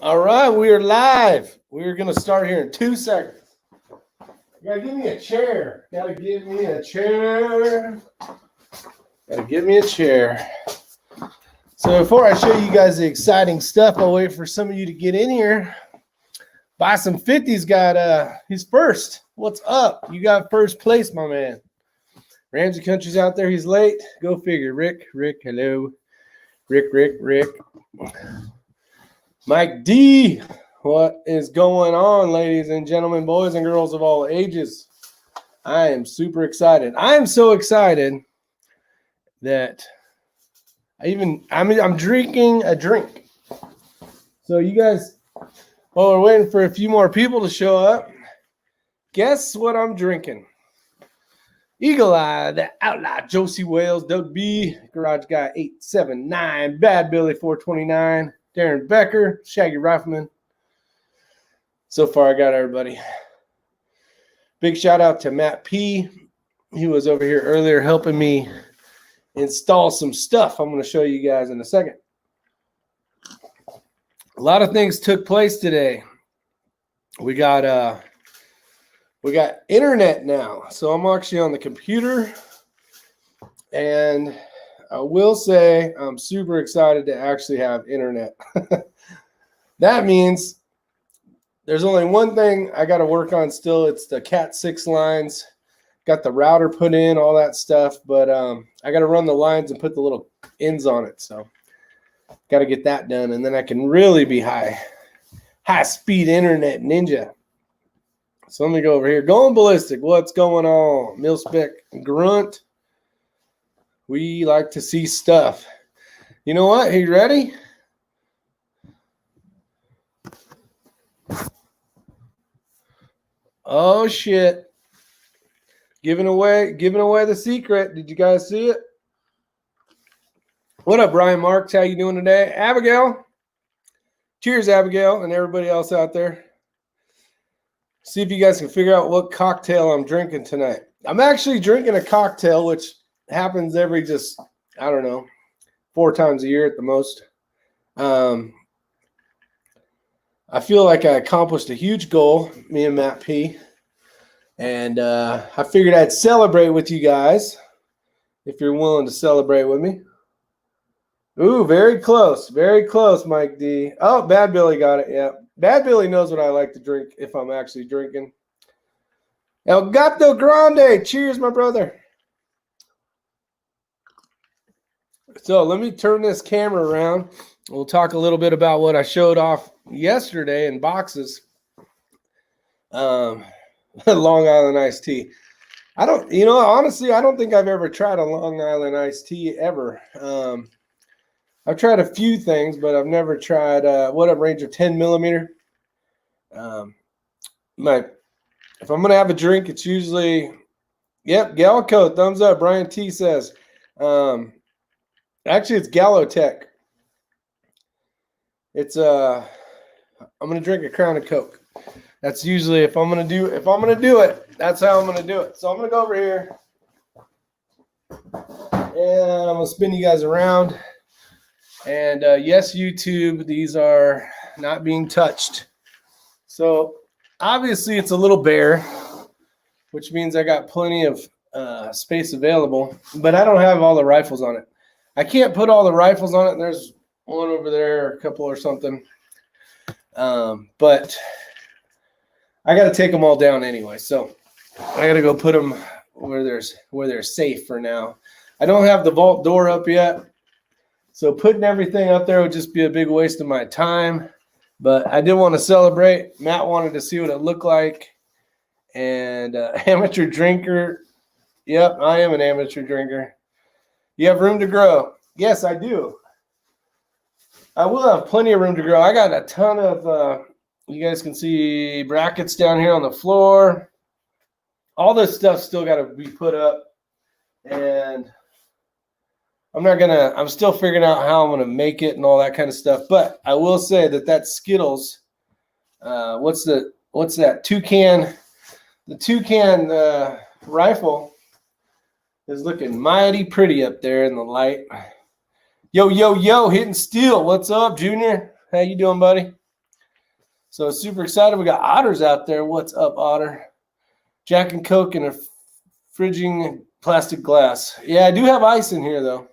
All right, we are live. We're going to start here in 2 seconds. You gotta give me a chair. Gotta give me a chair. Gotta give me a chair. So before I show you guys the exciting stuff, I'll wait for some of you to get in here. Buy some 50's got he's first. What's up? You got first place, my man. Ramsey Country's out there. He's late. Go figure. Rick, hello. Rick. Mike D, what is going on, ladies and gentlemen, boys and girls of all ages? I am super excited. I am so excited that I'm drinking a drink. So you guys, while we're waiting for a few more people to show up, guess what I'm drinking? Eagle Eye, the Outlaw, Josie Wales, Doug B, Garage Guy 879, Bad Billy 429, Darren Becker, Shaggy Rifleman. So far, I got everybody. Big shout out to Matt P. He was over here earlier helping me install some stuff I'm going to show you guys in a second. A lot of things took place today. We got internet now. So I'm actually on the computer, and I will say I'm super excited to actually have internet. That means there's only one thing I got to work on still. It's the Cat 6 lines. Got the router put in, all that stuff, but I got to run the lines and put the little ends on it. So got to get that done, and then I can really be high speed internet ninja. So let me go over here. Going ballistic. What's going on? Mil-Spec Grunt. We like to see stuff. You know what? Are you ready? Oh shit. Giving away the secret. Did you guys see it? What up, Brian Marks? How you doing today? Abigail. Cheers, Abigail, and everybody else out there. See if you guys can figure out what cocktail I'm drinking tonight. I'm actually drinking a cocktail, which happens every 4 times a year at the most. I feel like I accomplished a huge goal, me and Matt P. And I figured I'd celebrate with you guys if you're willing to celebrate with me. Ooh, very close, Mike D. Oh, Bad Billy got it, yeah. Bad Billy knows what I like to drink if I'm actually drinking. El Gato Grande. Cheers, my brother. So let me turn this camera around. We'll talk a little bit about what I showed off yesterday in boxes. Long Island iced tea. Honestly, I don't think I've ever tried a Long Island iced tea ever. I've tried a few things, but I've never tried What Up Ranger 10 millimeter. If I'm gonna have a drink, it's usually Galco. Thumbs up. Brian T says. Actually, it's Gallotech. It's I'm gonna drink a Crown and Coke. That's usually if I'm gonna do it. That's how I'm gonna do it. So I'm gonna go over here, and I'm gonna spin you guys around. And yes, YouTube, these are not being touched. So obviously it's a little bare, which means I got plenty of space available, but I don't have all the rifles on it. I can't put all the rifles on it. There's one over there, a couple or something. But I got to take them all down anyway. So I got to go put them where they're safe for now. I don't have the vault door up yet. So putting everything up there would just be a big waste of my time. But I did want to celebrate. Matt wanted to see what it looked like. And amateur drinker. Yep, I am an amateur drinker. You have room to grow. Yes, I do. I will have plenty of room to grow. I got a ton of, you guys can see brackets down here on the floor. All this stuff still got to be put up. And I'm still figuring out how I'm going to make it and all that kind of stuff. But I will say that Skittles, what's that? Toucan. The Toucan rifle is looking mighty pretty up there in the light. Yo, hitting steel. What's up, Junior? How you doing, buddy? So super excited. We got Otters out there. What's up, Otter? Jack and Coke in a fridging plastic glass. Yeah, I do have ice in here, though.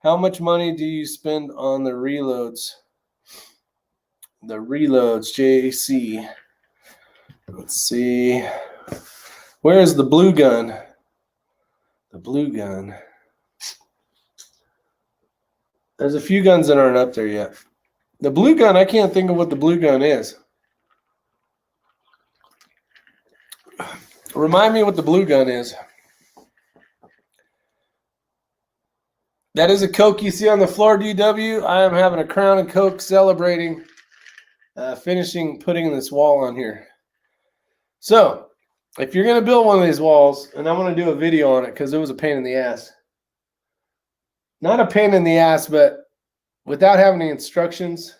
How much money do you spend on the reloads? The reloads, JC. Let's see. Where is the blue gun? The blue gun. There's a few guns that aren't up there yet. The blue gun, I can't think of what the blue gun is. Remind me what the blue gun is. That is a Coke you see on the floor, DW. I am having a Crown and Coke celebrating finishing putting this wall on here. So, if you're going to build one of these walls, and I'm going to do a video on it because it was a pain in the ass. Not a pain in the ass, but without having the instructions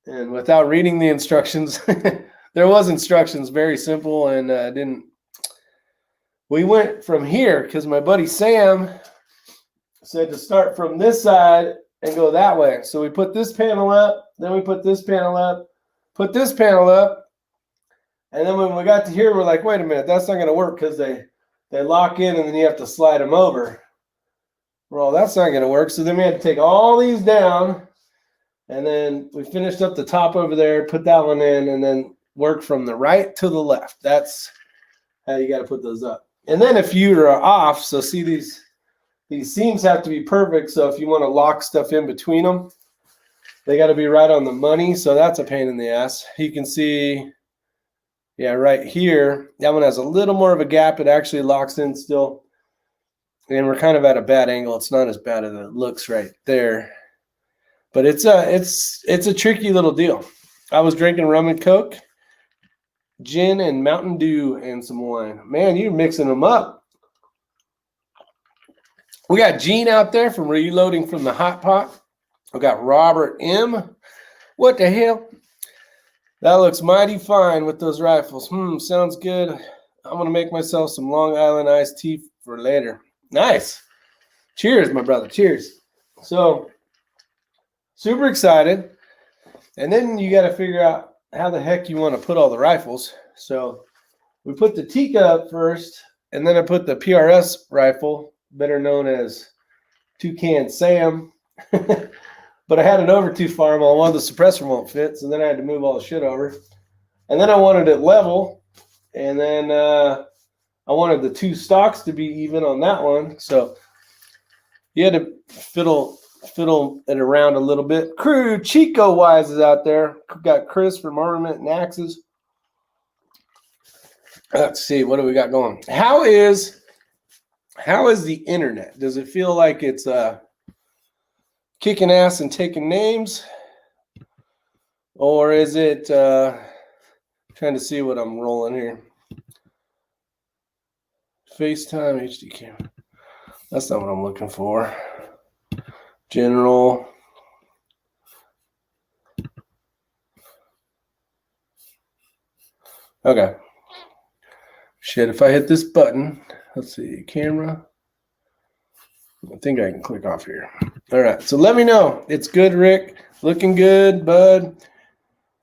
and without reading the instructions, there was instructions, very simple, and didn't. We went from here because my buddy Sam said to start from this side and go that way. So we put this panel up, then we put this panel up, put this panel up, and then when we got to here, we're like, wait a minute, that's not going to work because they lock in and then you have to slide them over. Well, that's not going to work. So then we had to take all these down, and then we finished up the top over there, put that one in, and then work from the right to the left. That's how you got to put those up. And then if you are off, so see these seams have to be perfect. So if you want to lock stuff in between them, they got to be right on the money. So that's a pain in the ass. You can see, yeah, right here, that one has a little more of a gap. It actually locks in still. And we're kind of at a bad angle. It's not as bad as it looks right there. But it's a tricky little deal. I was drinking rum and Coke, gin and Mountain Dew, and some wine. Man, you're mixing them up. We got Gene out there from Reloading from the Hot Pot. We got Robert M. What the hell? That looks mighty fine with those rifles. Sounds good. I'm going to make myself some Long Island iced tea for later. Nice. Cheers, my brother. Cheers. So, super excited. And then you got to figure out how the heck you want to put all the rifles. So, we put the Tikka up first, and then I put the PRS rifle, better known as Toucan Sam. But I had it over too far. Well, one of the suppressor won't fit, so then I had to move all the shit over. And then I wanted it level, and then I wanted the two stocks to be even on that one. So you had to fiddle it around a little bit. Crew Chico Wise is out there. Got Chris from Armament and Axes. Let's see, what do we got going? How is the internet? Does it feel like it's kicking ass and taking names? Or is it trying to see what I'm rolling here? FaceTime HD camera. That's not what I'm looking for. General. Okay. Shit, if I hit this button, let's see, camera. I think I can click off here. All right, so let me know. It's good, Rick. Looking good, bud.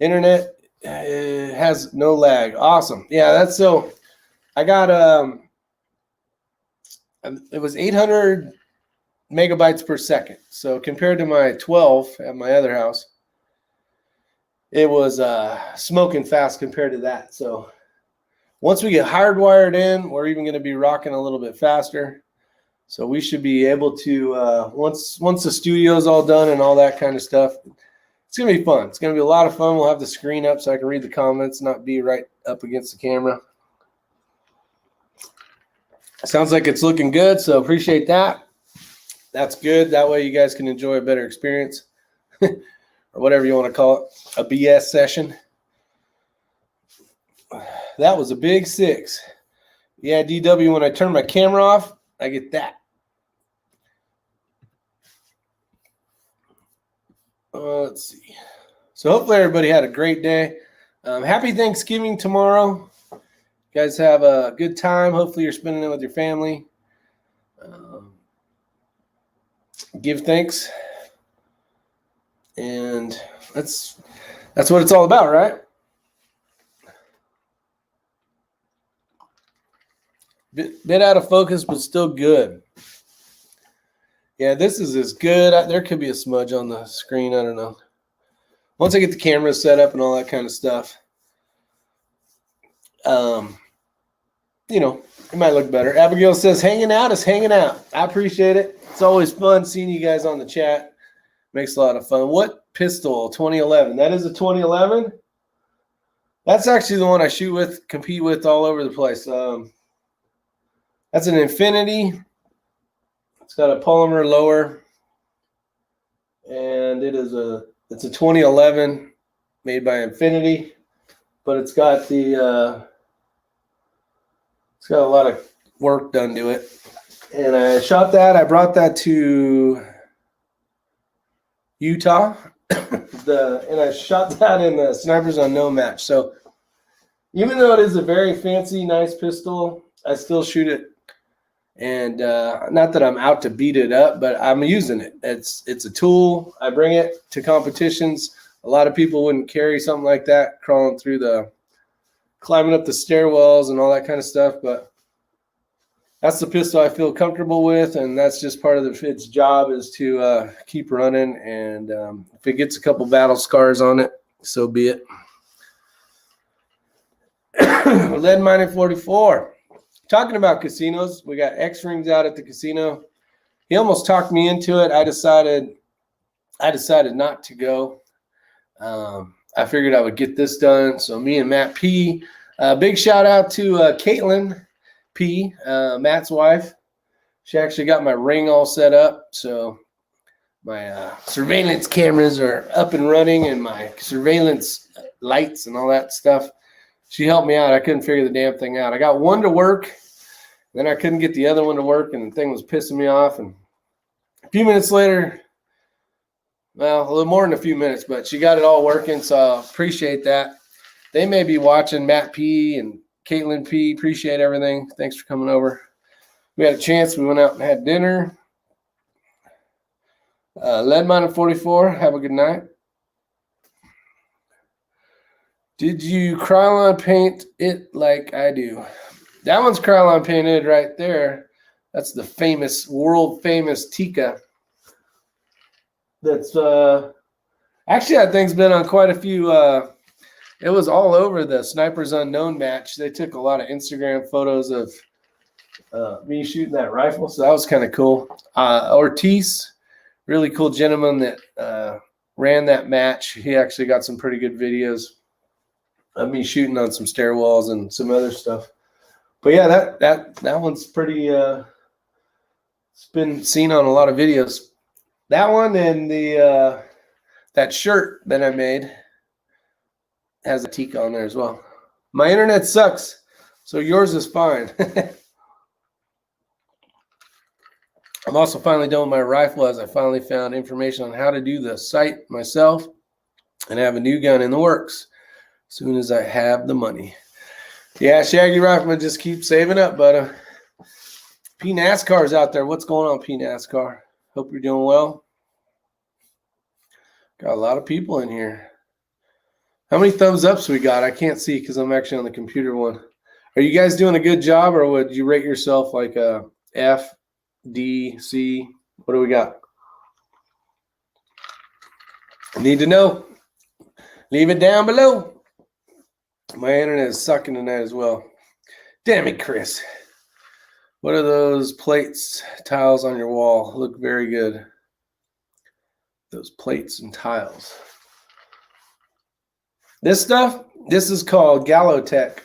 Internet has no lag. Awesome. Yeah, that's so. I got it was 800 megabytes per second. So compared to my 12 at my other house, it was smoking fast compared to that. So once we get hardwired in, we're even going to be rocking a little bit faster. So we should be able to, once the studio's all done and all that kind of stuff, it's going to be fun. It's going to be a lot of fun. We'll have the screen up so I can read the comments, not be right up against the camera. Sounds like it's looking good, so appreciate that. That's good. That way you guys can enjoy a better experience or whatever you want to call it, a BS session. That was a big 6. Yeah, DW, when I turn my camera off, I get that. Let's see. So hopefully everybody had a great day. Happy Thanksgiving tomorrow. You guys have a good time. Hopefully you're spending it with your family. Give thanks. And that's That's what it's all about, right? Bit out of focus, but still good. Yeah, this is as good. There could be a smudge on the screen. I don't know. Once I get the camera set up and all that kind of stuff, you know, it might look better. Abigail says, hanging out is hanging out. I appreciate it. It's always fun seeing you guys on the chat. Makes a lot of fun. What pistol? 2011. That is a 2011? That's actually the one I shoot with, compete with all over the place. That's an Infinity. It's got a polymer lower. And it's a 2011 made by Infinity. But it's got it's got a lot of work done to it. And I shot that. I brought that to Utah. And I shot that in the Snipers Unknown match. So even though it is a very fancy, nice pistol, I still shoot it. And not that I'm out to beat it up, but I'm using it. It's a tool. I bring it to competitions. A lot of people wouldn't carry something like that, climbing up the stairwells and all that kind of stuff. But that's the pistol I feel comfortable with, and that's just part of its job is to keep running. And if it gets a couple battle scars on it, so be it. Lead Mining 44. Talking about casinos, we got X-Rings out at the casino. He almost talked me into it. I decided not to go. I figured I would get this done. So me and Matt P. Big shout out to Caitlin P., Matt's wife. She actually got my ring all set up. So my surveillance cameras are up and running and my surveillance lights and all that stuff. She helped me out. I couldn't figure the damn thing out. I got one to work. Then I couldn't get the other one to work, and the thing was pissing me off. And a few minutes later, well, a little more than a few minutes, but she got it all working, so I appreciate that. They may be watching, Matt P. and Caitlin P. Appreciate everything. Thanks for coming over. We had a chance. We went out and had dinner. Lead Mining 44, have a good night. Did you Krylon paint it like I do? That one's Krylon painted right there. That's the famous, world famous Tikka. That's actually that thing's been on quite a few. It was all over the Snipers Unknown match. They took a lot of Instagram photos of me shooting that rifle, so that was kind of cool. Ortiz, really cool gentleman that ran that match. He actually got some pretty good videos of me shooting on some stairwells and some other stuff. But yeah, that one's pretty. It's been seen on a lot of videos. That one and the that shirt that I made has a Tikka on there as well. My internet sucks, so yours is fine. I'm also finally done with my rifle as I finally found information on how to do the sight myself, and I have a new gun in the works as soon as I have the money. Yeah, Shaggy Rifleman, just keep saving up, but P NASCAR's out there. What's going on, P NASCAR? Hope you're doing well. Got a lot of people in here. How many thumbs ups we got? I can't see because I'm actually on the computer one. Are you guys doing a good job, or would you rate yourself like a F, D, C? What do we got? I need to know. Leave it down below. My internet is sucking tonight as well. Damn it, Chris. What are those plates, tiles on your wall? Look very good. Those plates and tiles. This stuff, this is called Gallotech.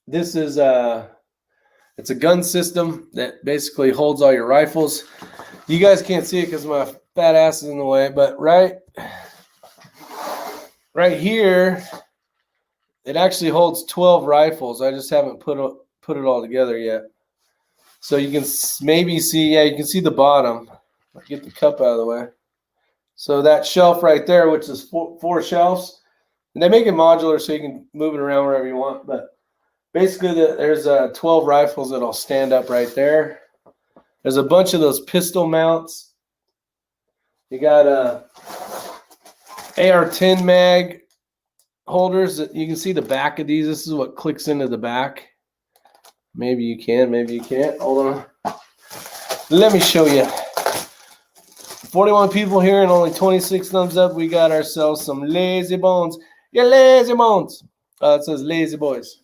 This is it's a gun system that basically holds all your rifles. You guys can't see it because my fat ass is in the way, but right here, it actually holds 12 rifles. I just haven't put it all together yet. So you can maybe see, yeah, you can see the bottom. I'll get the cup out of the way. So that shelf right there, which is four shelves, and they make it modular so you can move it around wherever you want. But basically, there's 12 rifles that'll stand up right there. There's a bunch of those pistol mounts. You got AR-10 mag holders. You can see the back of these. This is what clicks into the back. Maybe you can, maybe you can't. Hold on. Let me show you. 41 people here and only 26 thumbs up. We got ourselves some lazy bones. Yeah, lazy bones. It says lazy boys.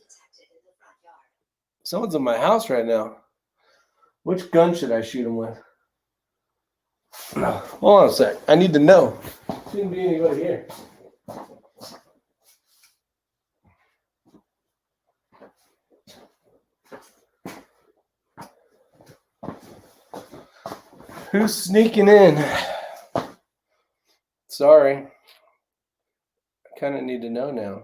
Someone's in my house right now. Which gun should I shoot him with? Hold on a sec. I need to know. Shouldn't be anybody here. Who's sneaking in? Sorry. I kind of need to know now.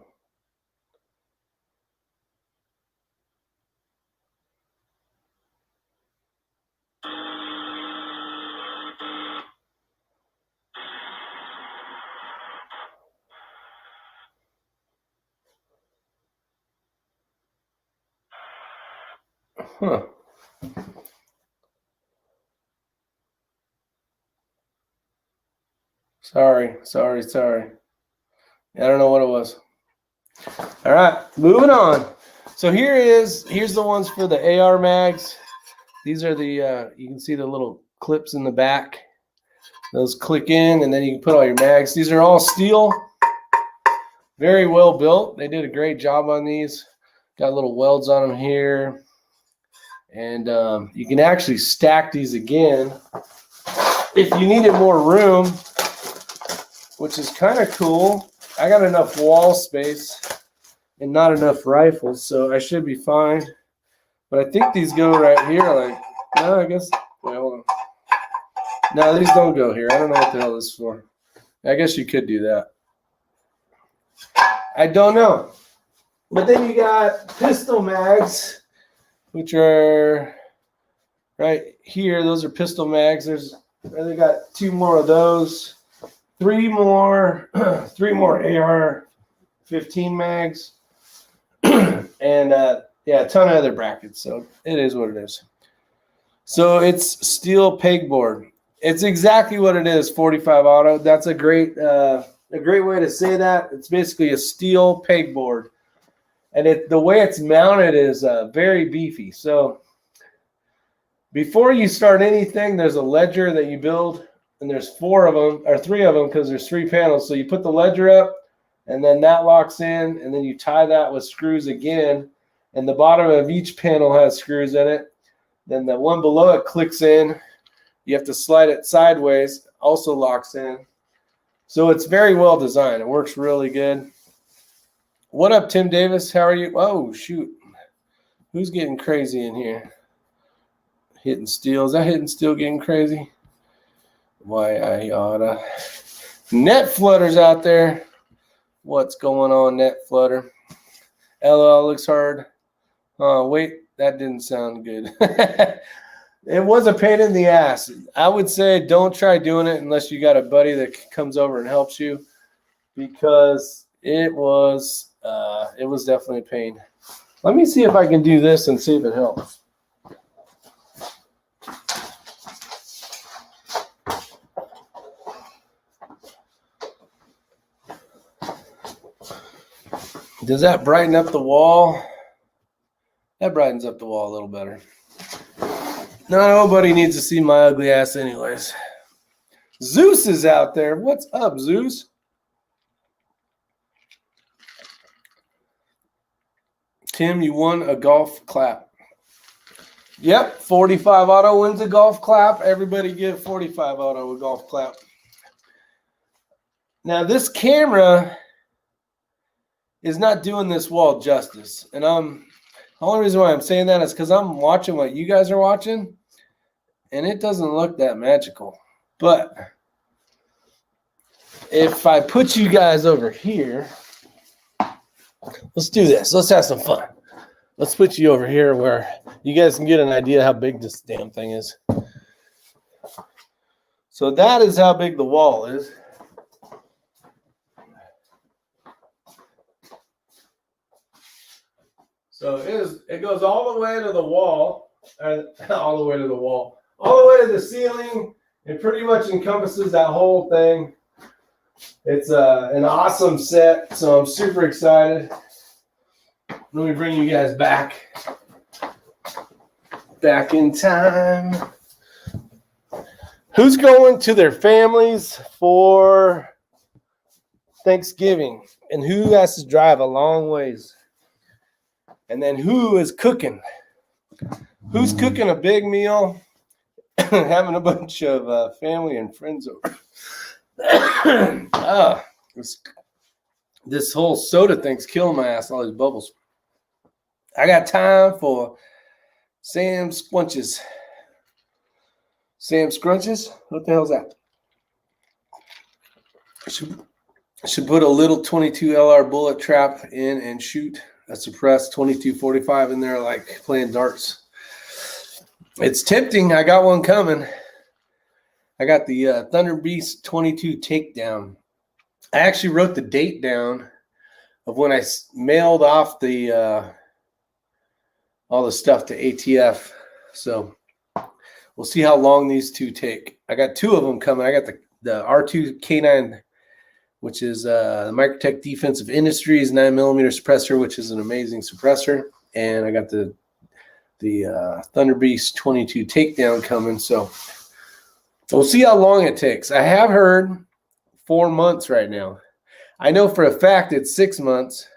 Huh. Sorry. I don't know what it was. All right, moving on. So here's the ones for the AR mags. These are the, you can see the little clips in the back. Those click in and then you can put all your mags. These are all steel, very well built. They did a great job on these. Got little welds on them here. And you can actually stack these again if you needed more room, which is kind of cool. I got enough wall space and not enough rifles, so I should be fine. But I think these go right here. Like, no, I guess. Wait, hold on. No, these don't go here. I don't know what the hell this is for. I guess you could do that. I don't know. But then you got pistol mags, which are right here. Those are pistol mags. They got 2 more of those. 3 more AR-15 mags, and yeah, a ton of other brackets. So it is what it is. So it's steel pegboard. It's exactly what it is. 45 auto. That's a great way to say that. It's basically a steel pegboard, and the way it's mounted is very beefy. So before you start anything, there's a ledger that you build. And there's 4 of them, or 3 of them, because there's 3 panels. So you put the ledger up, and then that locks in, and then you tie that with screws again. And the bottom of each panel has screws in it. Then the one below it clicks in. You have to slide it sideways, also locks in. So it's very well designed. It works really good. What up, Tim Davis? How are you? Oh, shoot. Who's getting crazy in here? Hitting steel. Is that hitting steel getting crazy? Why I oughta. Net Flutter's out there. What's going on, Net Flutter? LOL looks hard. Oh, wait, that didn't sound good. It was a pain in the ass. I would say don't try doing it unless you got a buddy that comes over and helps you, because it was definitely a pain. Let me see if I can do this and see if it helps. Does that brighten up the wall? That brightens up the wall a little better. Nobody needs to see my ugly ass anyways. Zeus is out there. What's up, Zeus? Tim, you won a golf clap. Yep, 45 auto wins a golf clap. Everybody give 45 auto a golf clap. Now this camera is not doing this wall justice. And the only reason why I'm saying that is because I'm watching what you guys are watching, and it doesn't look that magical. But if I put you guys over here, let's do this. Let's have some fun. Let's put you over here where you guys can get an idea how big this damn thing is. So that is how big the wall is. So it goes all the way to the wall, all the way to the ceiling. It pretty much encompasses that whole thing. It's an awesome set, so I'm super excited. Let me bring you guys back in time. Who's going to their families for Thanksgiving? And who has to drive a long ways? And then who is cooking? Who's cooking a big meal? Having a bunch of family and friends over. This whole soda thing's killing my ass, all these bubbles. I got time for Sam Scrunches. Sam Scrunches? What the hell's that? Should put a little 22 LR bullet trap in and shoot a suppressed 22-45 in there like playing darts. It's tempting. I got one coming. I got the Thunder Beast 22 takedown. I actually wrote the date down of when I mailed off the all the stuff to ATF. So we'll see how long these two take. I got two of them coming. I got the R2 K9, which is the Microtech Defensive Industries 9mm suppressor, which is an amazing suppressor. And I got the Thunder Beast 22 takedown coming. So we'll see how long it takes. I have heard 4 months right now. I know for a fact it's 6 months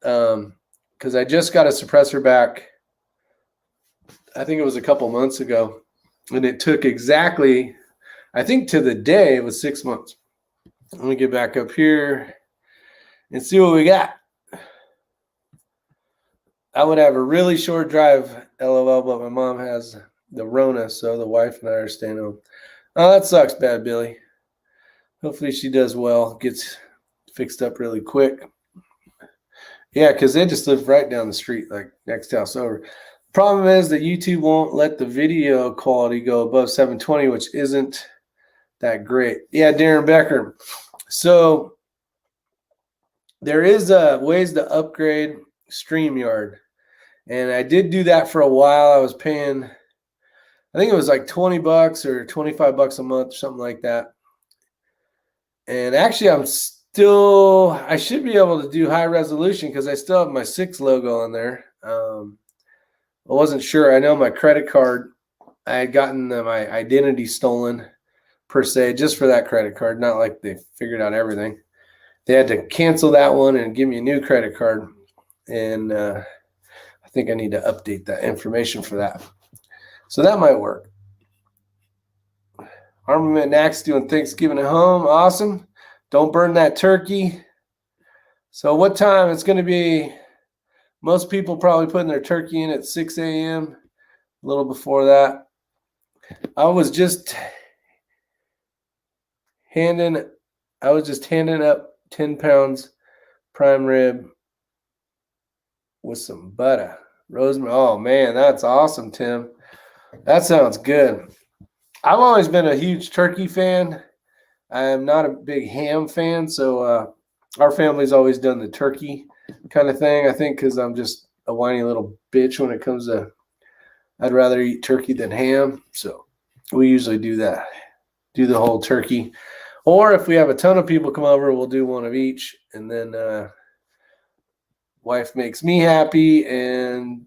because I just got a suppressor back. I think it was a couple months ago. And it took exactly, I think to the day, it was 6 months. Let me get back up here and see what we got. I would have a really short drive, LOL, but my mom has the Rona, so the wife and I are staying home. Oh, that sucks, Bad Billy. Hopefully she does well, gets fixed up really quick. Yeah, because they just live right down the street, like next house over. Problem is that YouTube won't let the video quality go above 720, which isn't that great. Yeah, Darren Becker. So there is ways to upgrade StreamYard. And I did do that for a while. I was paying, I think it was like $20 or $25 a month, something like that. And actually, I should be able to do high resolution because I still have my 6 logo on there. I wasn't sure. I know my credit card, I had gotten my identity stolen per se, just for that credit card. Not like they figured out everything. They had to cancel that one and give me a new credit card. And I think I need to update that information for that. So that might work. Armament Nax doing Thanksgiving at home. Awesome. Don't burn that turkey. So what time? It's going to be, most people probably putting their turkey in at 6 a.m. A little before that. I was just handing up 10 pounds prime rib with some butter. Rosemary. Oh, man, that's awesome, Tim. That sounds good. I've always been a huge turkey fan. I am not a big ham fan, so our family's always done the turkey kind of thing, I think, because I'm just a whiny little bitch when it comes to I'd rather eat turkey than ham. So we usually do that, do the whole turkey. Or if we have a ton of people come over, we'll do one of each, and then wife makes me happy, and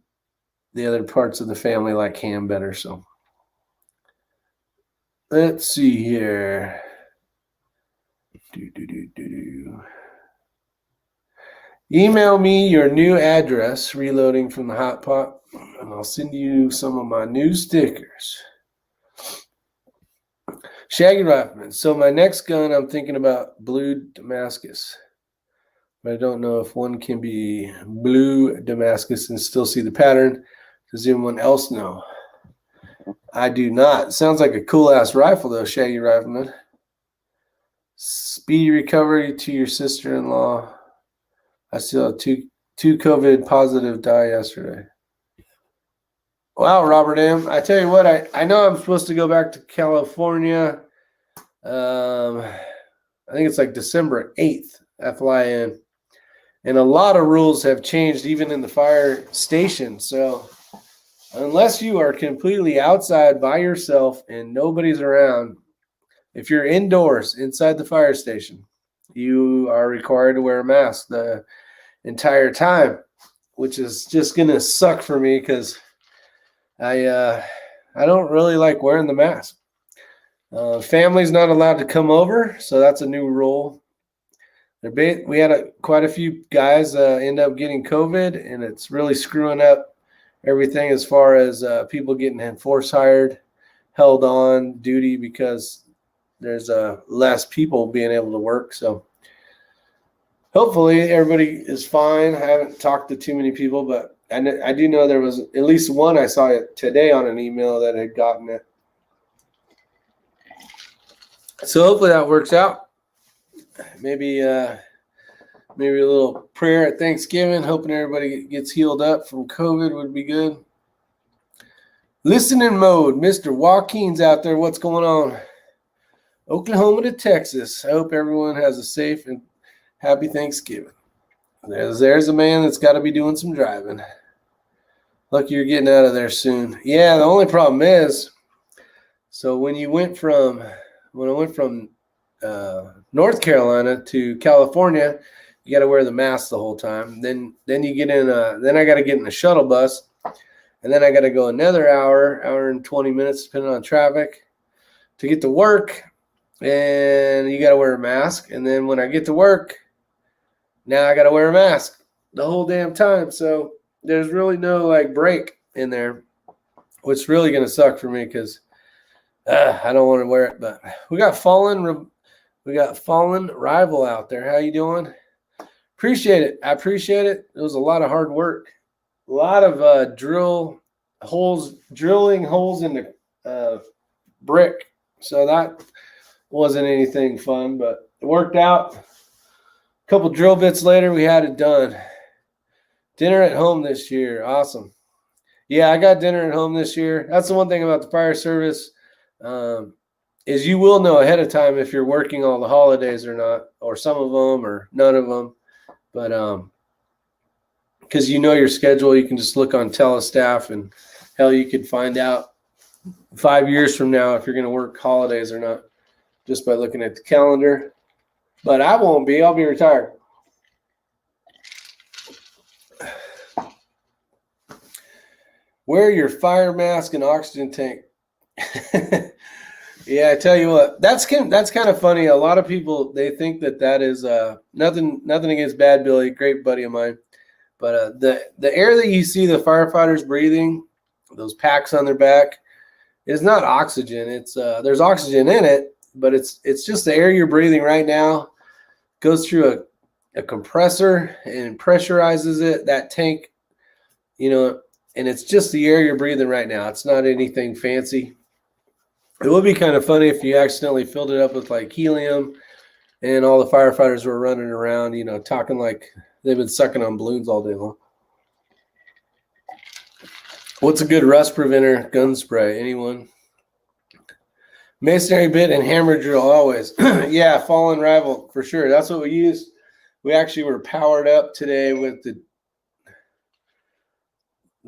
the other parts of the family like ham better. So let's see here. Email me your new address, reloading from the hot pot, and I'll send you some of my new stickers. Shaggy Rifleman. So my next gun, I'm thinking about blue Damascus. But I don't know if one can be blue Damascus and still see the pattern. Does anyone else know? I do not. Sounds like a cool-ass rifle, though, Shaggy Rifleman. Speedy recovery to your sister-in-law. I still have two COVID positive die yesterday. Wow, Robert M. I tell you what, I know I'm supposed to go back to California. I think it's like December 8th. I fly in. And a lot of rules have changed even in the fire station. So unless you are completely outside by yourself and nobody's around, if you're indoors inside the fire station, you are required to wear a mask the entire time, which is just gonna suck for me because I don't really like wearing the mask. Family's not allowed to come over, so that's a new rule. We had quite a few guys end up getting COVID, and it's really screwing up everything as far as people getting force hired, held on duty because there's less people being able to work. So hopefully everybody is fine. I haven't talked to too many people, but I do know there was at least one I saw it today on an email that had gotten it. So hopefully that works out. Maybe a little prayer at Thanksgiving, hoping everybody gets healed up from COVID would be good. Listening mode, Mr. Joaquin's out there. What's going on? Oklahoma to Texas. I hope everyone has a safe and happy Thanksgiving. There's a man that's got to be doing some driving. Lucky you're getting out of there soon. Yeah, the only problem is, so when I went from North Carolina to California, you got to wear the mask the whole time. Then you get in then I got to get in a shuttle bus, and then I got to go another hour and 20 minutes, depending on traffic, to get to work. And you got to wear a mask. And then when I get to work, now I got to wear a mask the whole damn time. So there's really no like break in there, which is really going to suck for me because I don't want to wear it. But we got Fallen Rival out there. How you doing? Appreciate it. I appreciate it. It was a lot of hard work. A lot of drilling holes in the brick. So that wasn't anything fun, but it worked out. A couple drill bits later, we had it done. Dinner at home this year. Awesome. Yeah, I got dinner at home this year. That's the one thing about the fire service, is you will know ahead of time if you're working all the holidays or not, or some of them or none of them. But because you know your schedule, you can just look on Telestaff, and hell, you could find out 5 years from now if you're going to work holidays or not just by looking at the calendar. But I won't be. I'll be retired. Wear your fire mask and oxygen tank. Yeah, I tell you what, that's kind of funny. A lot of people, they think that is nothing against Bad Billy, great buddy of mine. But the air that you see the firefighters breathing, those packs on their back, is not oxygen. It's there's oxygen in it, but it's just the air you're breathing right now. Goes through a compressor and pressurizes it, that tank, and it's just the air you're breathing right now. It's not anything fancy. It would be kind of funny if you accidentally filled it up with like helium and all the firefighters were running around, talking like they've been sucking on balloons all day long. What's a good rust preventer gun spray? Anyone? Masonry bit and hammer drill always. Yeah, Fallen Rival for sure. That's what we used. We actually were powered up today with the.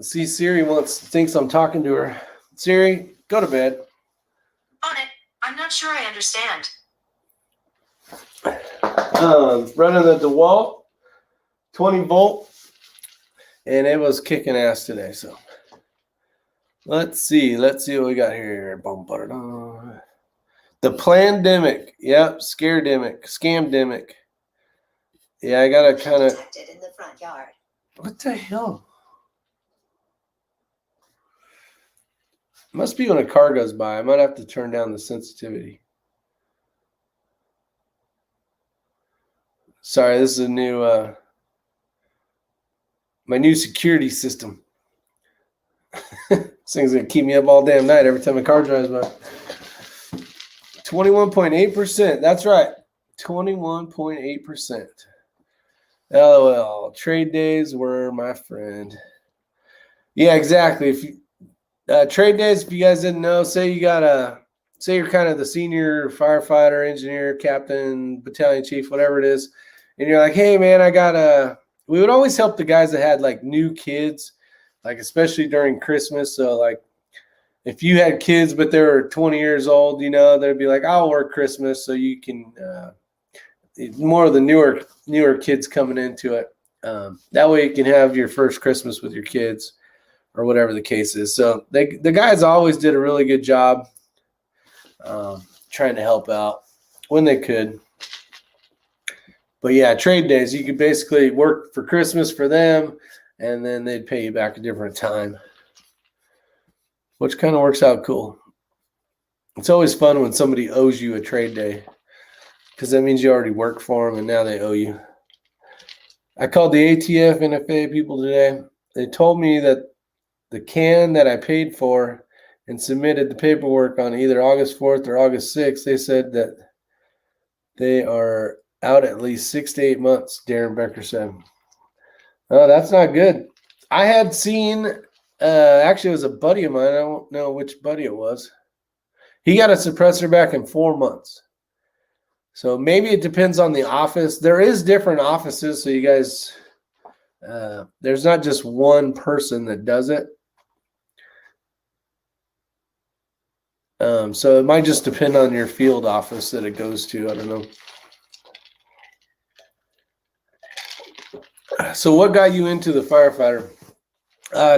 See, Siri thinks I'm talking to her. Siri, go to bed. On it. I'm not sure I understand. Running the DeWalt 20 volt, and it was kicking ass today. So let's see what we got here. The Plandemic. Yep, Scamdemic. Yeah, I gotta kind of. In the front yard. What the hell? Must be when a car goes by. I might have to turn down the sensitivity. Sorry, this is a new my new security system. This thing's gonna keep me up all damn night every time a car drives by. 21.8%. That's right. 21.8%. LOL. Trade days were my friend. Yeah, exactly. If you trade days, if you guys didn't know, say you're kind of the senior firefighter, engineer, captain, battalion chief, whatever it is, and you're like, hey man, we would always help the guys that had like new kids, like especially during Christmas. So like if you had kids but they were 20 years old, they'd be like, I'll work Christmas so you can more of the newer kids coming into it. That way you can have your first Christmas with your kids or whatever the case is. So the guys always did a really good job trying to help out when they could. But yeah, trade days, you could basically work for Christmas for them, and then they'd pay you back a different time, which kind of works out cool. It's always fun when somebody owes you a trade day because that means you already worked for them and now they owe you. I called the ATF NFA people today. They told me that the can that I paid for and submitted the paperwork on either August 4th or August 6th, they said that they are out at least 6 to 8 months, Darren Becker said. Oh, that's not good. I had seen, actually it was a buddy of mine. I don't know which buddy it was. He got a suppressor back in 4 months. So maybe it depends on the office. There is different offices, so you guys, there's not just one person that does it. So it might just depend on your field office that it goes to. I don't know. So what got you into the firefighter?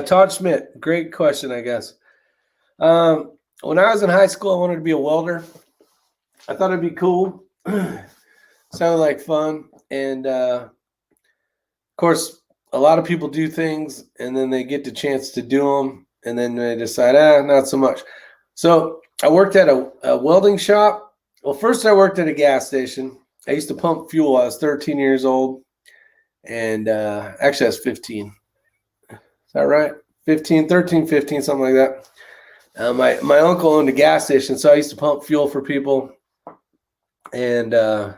Todd Schmidt, great question, I guess. When I was in high school, I wanted to be a welder. I thought it'd be cool. Sounded like fun. And of course, a lot of people do things and then they get the chance to do them and then they decide, not so much. So I worked at a welding shop. Well, first I worked at a gas station. I used to pump fuel. I was 13 years old. And actually I was 15. Is that right? 13, 15, something like that. My uncle owned a gas station, so I used to pump fuel for people. And I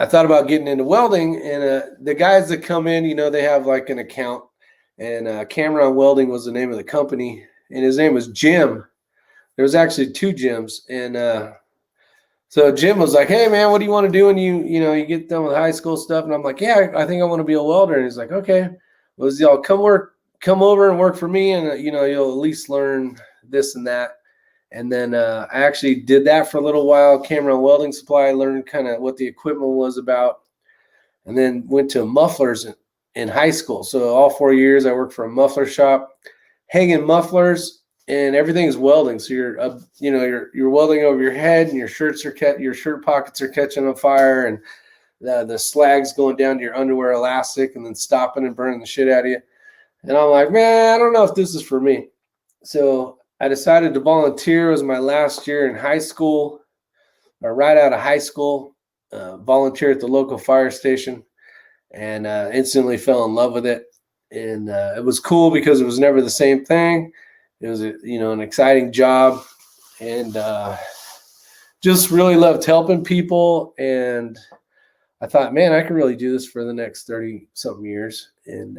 thought about getting into welding. And the guys that come in, they have like an account. And Cameron Welding was the name of the company. And his name was Jim. There was actually 2 Jims. And so Jim was like, hey, man, what do you want to do when you get done with high school stuff? And I'm like, yeah, I think I want to be a welder. And he's like, okay. Well, y'all come over and work for me. And, you'll at least learn this and that. And then I actually did that for a little while. Cameron Welding Supply, learned kind of what the equipment was about. And then went to mufflers in high school. So all 4 years I worked for a muffler shop, hanging mufflers. And everything is welding, so you're welding over your head, and your shirt pockets are catching on fire, and the slag's going down to your underwear elastic, and then stopping and burning the shit out of you. And I'm like, man, I don't know if this is for me. So I decided to volunteer. It was my last year in high school, or right out of high school. Volunteer at the local fire station, and instantly fell in love with it. And it was cool because it was never the same thing. It was, an exciting job, and just really loved helping people. And I thought, man, I could really do this for the next 30-something years. And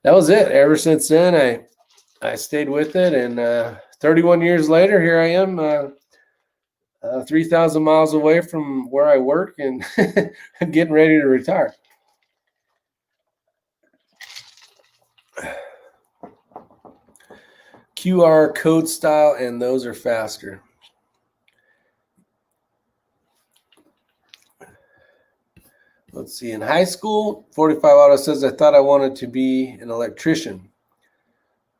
that was it. Ever since then, I stayed with it. And 31 years later, here I am, 3,000 miles away from where I work and getting ready to retire. QR code style, and those are faster. Let's see. In high school, 45 Auto says, I thought I wanted to be an electrician.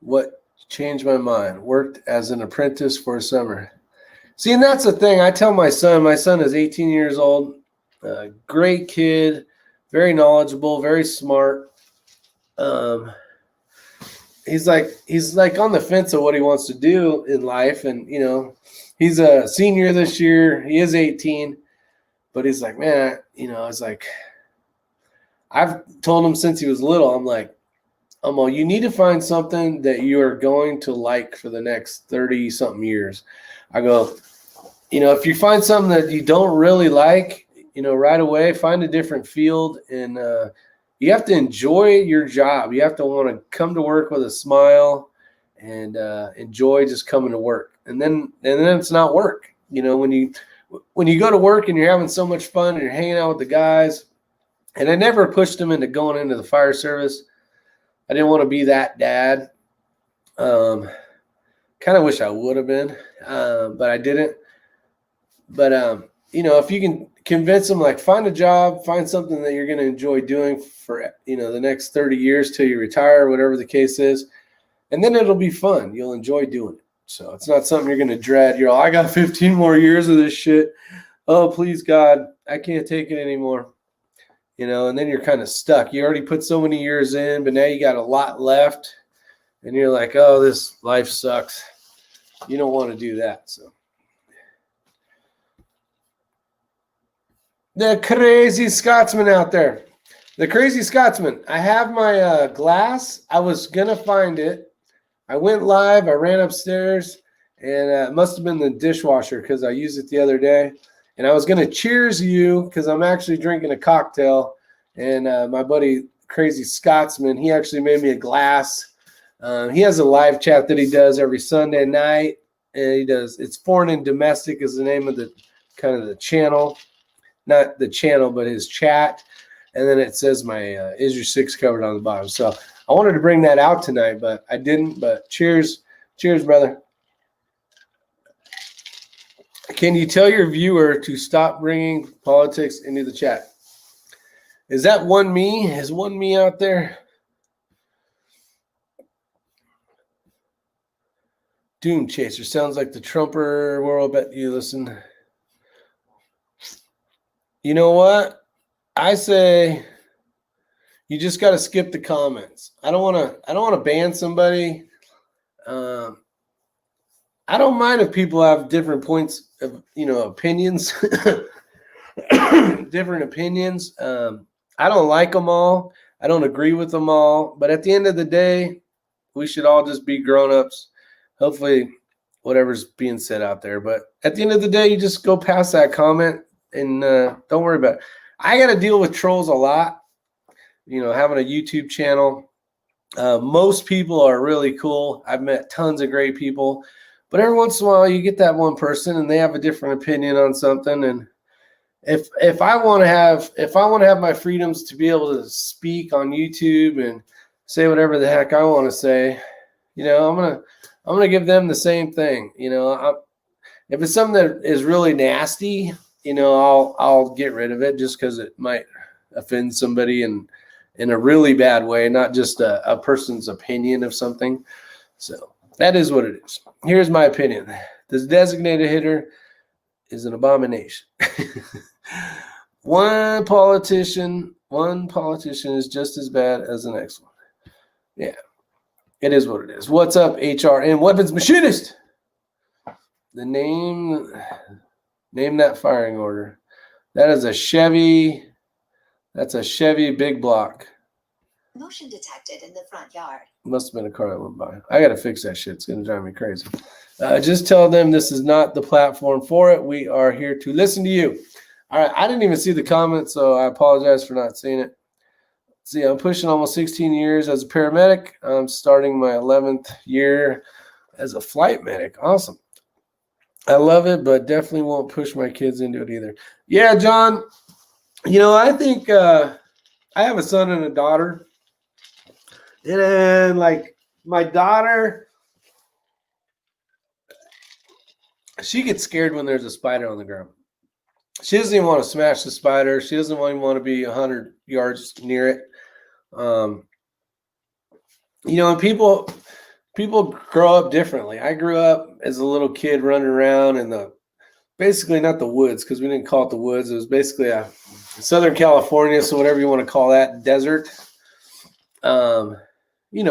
What changed my mind? Worked as an apprentice for a summer. See, and that's the thing. I tell my son is 18 years old, great kid, very knowledgeable, very smart. He's like on the fence of what he wants to do in life. And, he's a senior this year. He is 18, but he's like, man, it's like, I've told him since he was little, I'm like, you need to find something that you are going to like for the next 30 something years. I go, if you find something that you don't really like, right away, find a different field. And, you have to enjoy your job. You have to want to come to work with a smile and enjoy just coming to work. And then it's not work. When you go to work and you're having so much fun and you're hanging out with the guys. And I never pushed them into going into the fire service. I didn't want to be that dad. Kind of wish I would have been, but I didn't. But if you can convince them, like, find a job, find something that you're going to enjoy doing for the next 30 years till you retire, whatever the case is, and then it'll be fun. You'll enjoy doing it. So it's not something you're going to dread. You're all, I got 15 more years of this shit. Oh, please, God, I can't take it anymore. And then you're kind of stuck. You already put so many years in, but now you got a lot left. And you're like, oh, this life sucks. You don't want to do that. So the crazy Scotsman out there. The crazy Scotsman. I have my glass. I was going to find it. I went live. I ran upstairs. And it must have been the dishwasher because I used it the other day. And I was going to cheers you because I'm actually drinking a cocktail. And my buddy, Crazy Scotsman, he actually made me a glass. He has a live chat that he does every Sunday night. And he does, it's Foreign and Domestic is the name of the kind of the channel. Not the channel, but his chat. And then it says my Is Your Six covered on the bottom. So I wanted to bring that out tonight, but I didn't. But cheers. Cheers, brother. Can you tell your viewer to stop bringing politics into the chat? Is that one me? Is one me out there? Doom Chaser sounds like the Trumper world. Bet you listen. You know what? I say you just got to skip the comments. I don't want to ban somebody. I don't mind if people have different points of, opinions, different opinions. I don't like them all. I don't agree with them all. But at the end of the day, we should all just be grown-ups. Hopefully, whatever's being said out there. But at the end of the day, you just go past that comment and don't worry about it. I got to deal with trolls a lot, having a YouTube channel. Most people are really cool. I've met tons of great people. But every once in a while, you get that one person, and they have a different opinion on something. And if I want to have my freedoms to be able to speak on YouTube and say whatever the heck I want to say, I'm gonna give them the same thing. If it's something that is really nasty, I'll get rid of it just because it might offend somebody in a really bad way, not just a person's opinion of something. So that is what it is. Here's my opinion. This designated hitter is an abomination. One politician is just as bad as the next one. Yeah, it is what it is. What's up, HRN Weapons Machinist? The name that firing order. That is a Chevy. That's a Chevy big block. Motion detected in the front yard. Must have been a car that went by. I got to fix that shit. It's going to drive me crazy. Just tell them this is not the platform for it. We are here to listen to you. All right. I didn't even see the comment, so I apologize for not seeing it. See, I'm pushing almost 16 years as a paramedic. I'm starting my 11th year as a flight medic. Awesome. I love it, but definitely won't push my kids into it either. Yeah, John, I think I have a son and a daughter. And then, like, my daughter, she gets scared when there's a spider on the ground. She doesn't even want to smash the spider. She doesn't even want to be 100 yards near it. And people grow up differently. I grew up as a little kid running around in basically not the woods, because we didn't call it the woods. It was basically a Southern California, so whatever you want to call that, desert.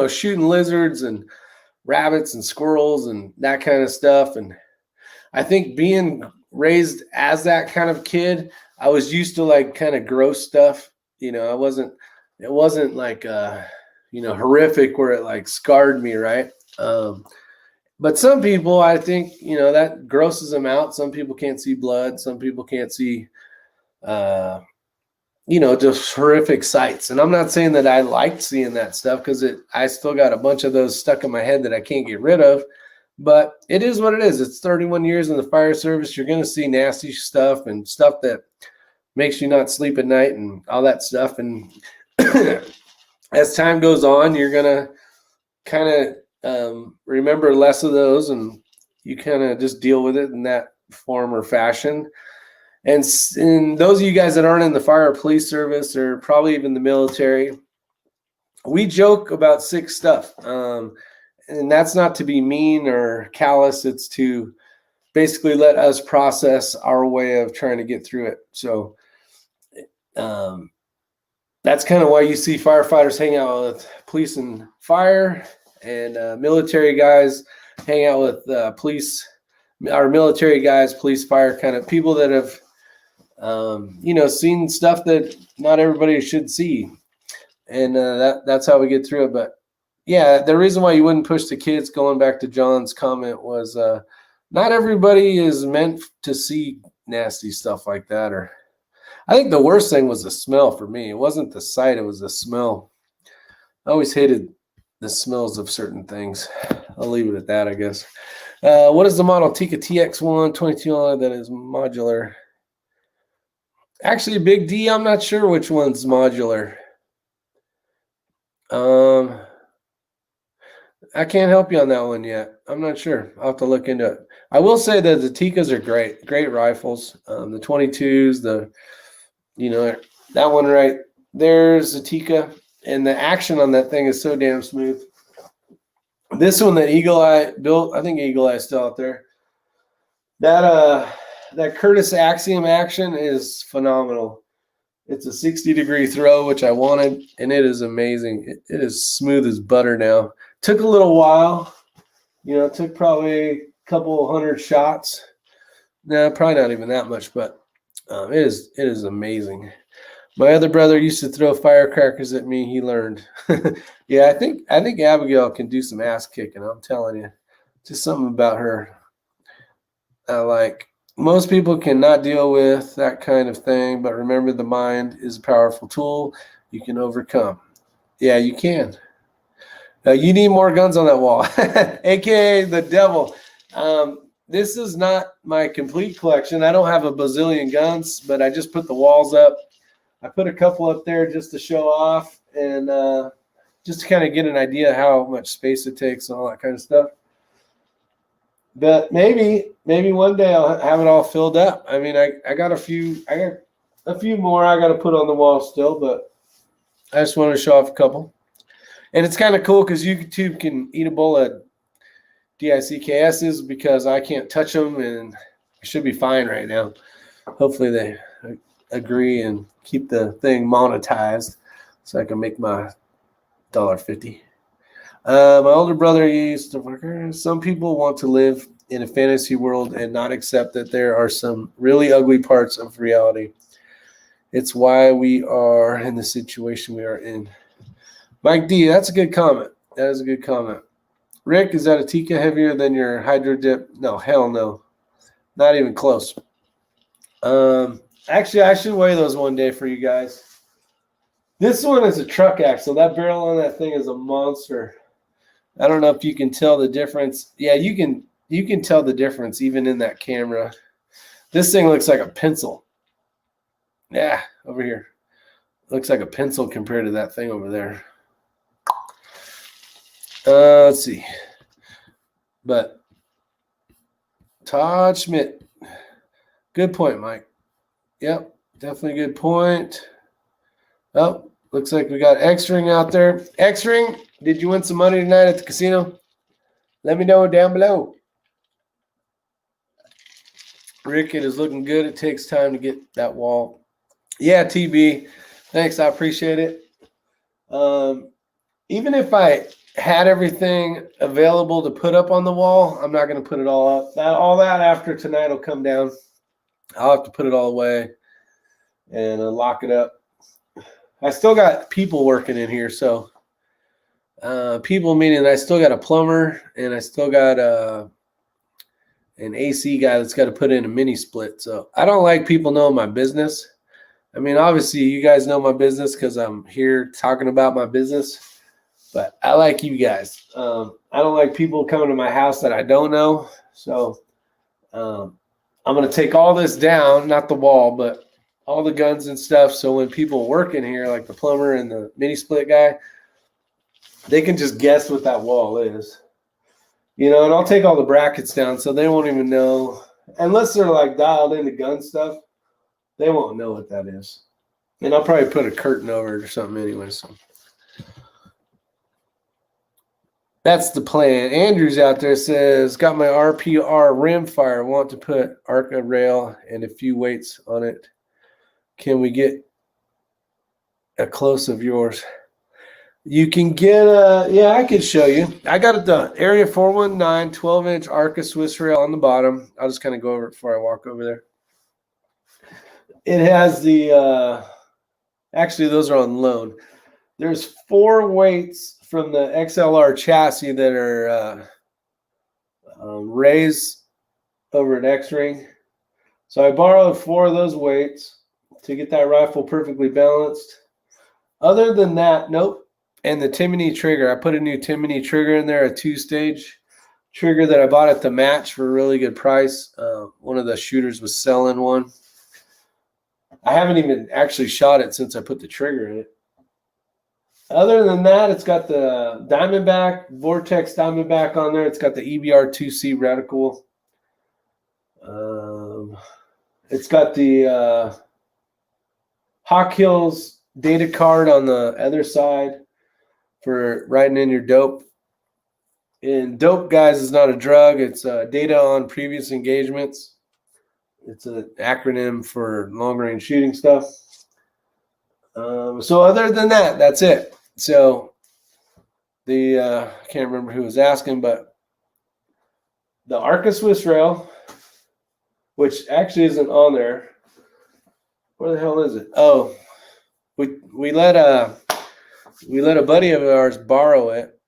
Shooting lizards and rabbits and squirrels and that kind of stuff. And I think being raised as that kind of kid, I was used to like kind of gross stuff. It wasn't like, horrific where it like scarred me. Right. But some people, I think, that grosses them out. Some people can't see blood. Some people can't see, just horrific sights. And I'm not saying that I liked seeing that stuff because I still got a bunch of those stuck in my head that I can't get rid of. But it is what it is. It's 31 years in the fire service. You're going to see nasty stuff and stuff that makes you not sleep at night and all that stuff. And as time goes on, you're going to kind of remember less of those, and you kind of just deal with it in that form or fashion. And those of you guys that aren't in the fire or police service or probably even the military, we joke about sick stuff. And that's not to be mean or callous. It's to basically let us process our way of trying to get through it. So that's kind of why you see firefighters hang out with police and fire, and military guys hang out with police, our military guys, police, fire, kind of people that have, seen stuff that not everybody should see. And that's how we get through it. But yeah, the reason why you wouldn't push the kids, going back to John's comment, was not everybody is meant to see nasty stuff like that. Or I think the worst thing was the smell for me. It wasn't the sight, it was the smell. I always hated the smells of certain things. I'll leave it at that, I guess. What is the model? Tikka TX1 22 that is modular? Actually, Big D, I'm not sure which one's modular. I can't help you on that one yet. I'm not sure. I'll have to look into it. I will say that the Tikkas are great rifles. The 22s, that one right there's a Tikka, and the action on that thing is so damn smooth. This one that Eagle Eye built, I think Eagle Eye is still out there. That Curtis Axiom action is phenomenal. It's a 60-degree throw, which I wanted, and it is amazing. It is smooth as butter now. Took a little while. It took probably a couple hundred shots. No, probably not even that much, but it is amazing. My other brother used to throw firecrackers at me. He learned. Yeah, I think Abigail can do some ass kicking. I'm telling you, just something about her. Most people cannot deal with that kind of thing, but remember, the mind is a powerful tool you can overcome. Yeah, you can. You need more guns on that wall, aka the devil. This is not my complete collection. I don't have a bazillion guns, but I just put the walls up. I put a couple up there just to show off, and just to kind of get an idea how much space it takes and all that kind of stuff. But maybe one day I'll have it all filled up. I mean, I got a few more I got to put on the wall still, but I just wanted to show off a couple. And it's kind of cool because YouTube can eat a bowl of DICKSs because I can't touch them, and I should be fine right now. Hopefully they agree and keep the thing monetized so I can make my $1.50. My older brother used to. Some people want to live in a fantasy world and not accept that there are some really ugly parts of reality. It's why we are in the situation we are in. Mike D, that's a good comment. That is a good comment. Rick, is that a Tikka heavier than your Hydro Dip? No, hell no. Not even close. Actually, I should weigh those one day for you guys. This one is a truck axle. That barrel on that thing is a monster. I don't know if you can tell the difference. Yeah, you can tell the difference even in that camera. This thing looks like a pencil. Yeah, over here. Looks like a pencil compared to that thing over there. Let's see. But Todd Schmidt. Good point, Mike. Yep, definitely good point. Oh, looks like we got X-Ring out there. X-Ring, did you win some money tonight at the casino? Let me know down below. Rick, it is looking good. It takes time to get that wall. Yeah, TB. Thanks. I appreciate it. Even if I had everything available to put up on the wall, I'm not going to put it all up. All that after tonight will come down. I'll have to put it all away and lock it up. I still got people working in here, so people meaning I still got a plumber and I still got an AC guy that's got to put in a mini split. So I don't like people knowing my business. I mean, obviously you guys know my business because I'm here talking about my business, but I like you guys. I don't like people coming to my house that I don't know. So I'm going to take all this down, not the wall, but all the guns and stuff. So when people work in here, like the plumber and the mini split guy, they can just guess what that wall is. and I'll take all the brackets down so they won't even know, unless they're like dialed into gun stuff, they won't know what that is. And I'll probably put a curtain over it or something anyway. So that's the plan. Andrew's out there says, got my RPR rimfire. Want to put ARCA rail and a few weights on it. Can we get a close of yours? You can get I could show you. I got it done. Area 419, 12-inch ARCA Swiss rail on the bottom. I'll just kind of go over it before I walk over there. It has the, actually those are on loan. There's 4 weights from the XLR chassis that are raised over an X-ring. So I borrowed 4 of those weights to get that rifle perfectly balanced. Other than that, nope. And the Timney trigger, I put a new Timney trigger in there, a 2-stage trigger that I bought at the match for a really good price. One of the shooters was selling one. I haven't even actually shot it since I put the trigger in it. Other than that, it's got the Diamondback, Vortex Diamondback on there. It's got the EBR-2C reticle. It's got the Hawk Hills data card on the other side for writing in your dope. And dope, guys, is not a drug. It's data on previous engagements. It's an acronym for long-range shooting stuff. So other than that, that's it. So I can't remember who was asking, but the ARCA Swiss rail, which actually isn't on there. Where the hell is it? Oh, we let a buddy of ours borrow it,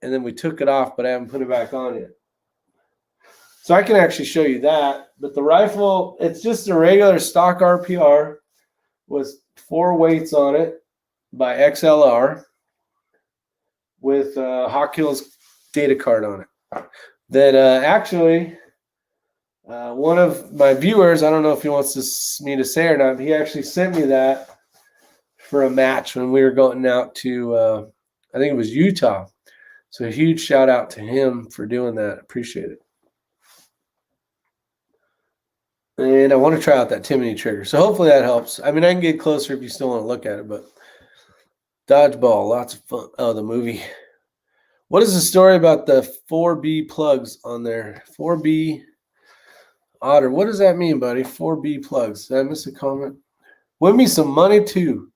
and then we took it off, but I haven't put it back on yet. So I can actually show you that. But the rifle, it's just a regular stock RPR with 4 weights on it by XLR with Hawk Hills data card on it. That actually, one of my viewers, I don't know if he wants me to say or not, he actually sent me that for a match when we were going out to, I think it was Utah. So a huge shout out to him for doing that. Appreciate it. And I want to try out that Timney trigger. So hopefully that helps. I mean, I can get closer if you still want to look at it, but dodgeball, lots of fun. Oh, the movie. What is the story about the 4B plugs on there? 4B Otter. What does that mean, buddy? 4B plugs. Did I miss a comment? Win me some money too.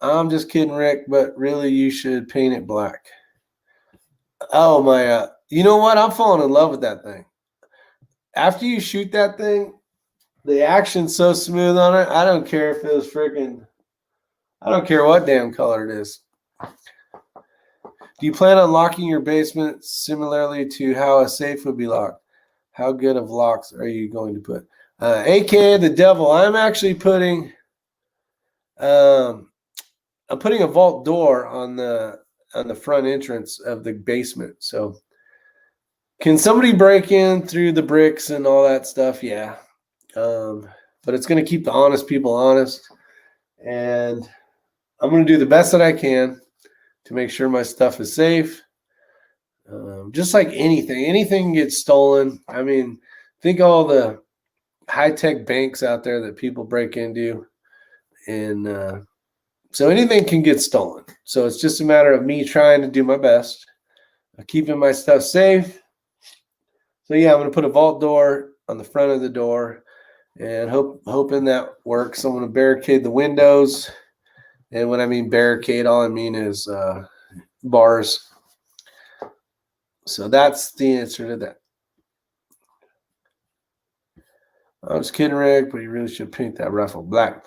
I'm just kidding, Rick, but really you should paint it black. Oh my, you know what? I'm falling in love with that thing. After you shoot that thing, the action's so smooth on it. I don't care if it was freaking, I don't care what damn color it is. Do you plan on locking your basement similarly to how a safe would be locked? How good of locks are you going to put? AKA the devil. I'm actually putting, I'm putting a vault door on the front entrance of the basement. So can somebody break in through the bricks and all that stuff? Yeah. But it's going to keep the honest people honest. And I'm going to do the best that I can to make sure my stuff is safe. Just like anything gets stolen. I mean, think all the high-tech banks out there that people break into. And so anything can get stolen. So it's just a matter of me trying to do my best, keeping my stuff safe. So yeah, I'm going to put a vault door on the front of the door and hoping that works. I'm going to barricade the windows. And when I mean barricade, all I mean is bars. So that's the answer to that. I was kidding, Rick, but you really should paint that rifle black.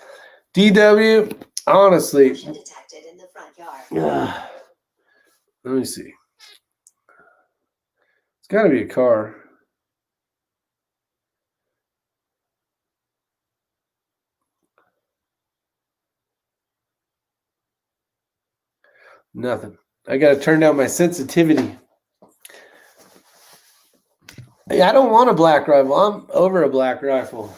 DW, honestly. Motion detected in the front yard. Let me see. It's got to be a car. Nothing. I got to turn down my sensitivity. Hey, I don't want a black rifle. I'm over a black rifle.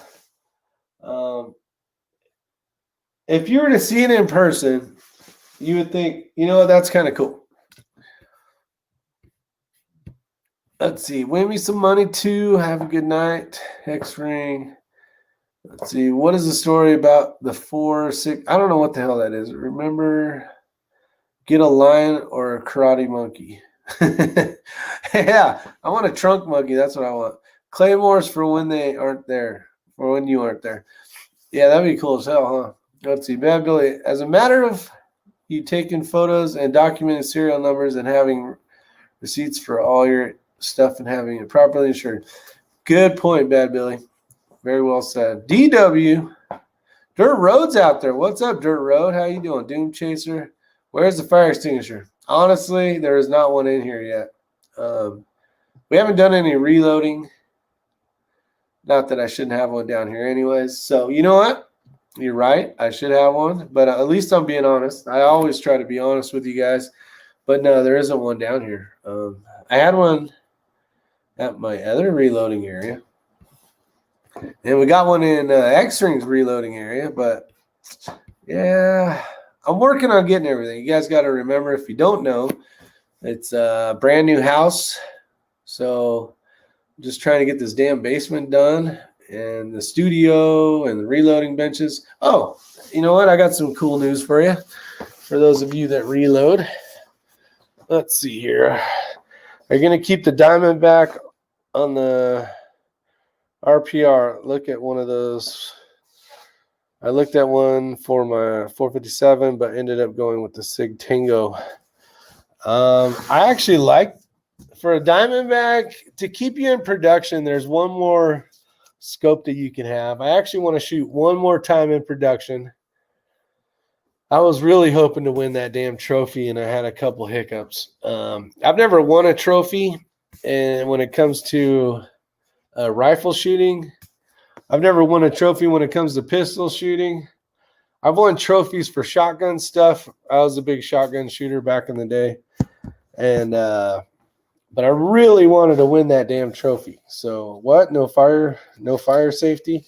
If you were to see it in person, you would think, you know, that's kind of cool. Let's see. Win me some money too. Have a good night. Hex ring. Let's see. What is the story about the 4-6? I don't know what the hell that is. Remember, get a lion or a karate monkey. Yeah, I want a trunk monkey. That's what I want. Claymores for when they aren't there, or when you aren't there. Yeah, that'd be cool as hell, huh? Let's see. Bad Billy, as a matter of you taking photos and documenting serial numbers and having receipts for all your stuff and having it properly insured. Good point, Bad Billy. Very well said. DW, Dirt Road's out there. What's up, Dirt Road? How you doing? Doom Chaser. Where's the fire extinguisher? Honestly, there is not one in here yet. We haven't done any reloading. Not that I shouldn't have one down here anyways. So, you know what? You're right. I should have one. But at least I'm being honest. I always try to be honest with you guys. But no, there isn't one down here. I had one at my other reloading area. And we got one in X-Ring's reloading area. But, yeah, I'm working on getting everything. You guys got to remember, if you don't know, it's a brand new house. So I'm just trying to get this damn basement done and the studio and the reloading benches. Oh, you know what? I got some cool news for you. For those of you that reload. Let's see here. Are you going to keep the Diamondback on the RPR? Look at one of those. I looked at one for my 457, but ended up going with the Sig Tango. I actually like, for a Diamondback, to keep you in production, there's one more scope that you can have. I actually want to shoot one more time in production. I was really hoping to win that damn trophy, and I had a couple hiccups. I've never won a trophy, and when it comes to rifle shooting, I've never won a trophy when it comes to pistol shooting. I've won trophies for shotgun stuff. I was a big shotgun shooter back in the day, and but I really wanted to win that damn trophy. So what? No fire safety.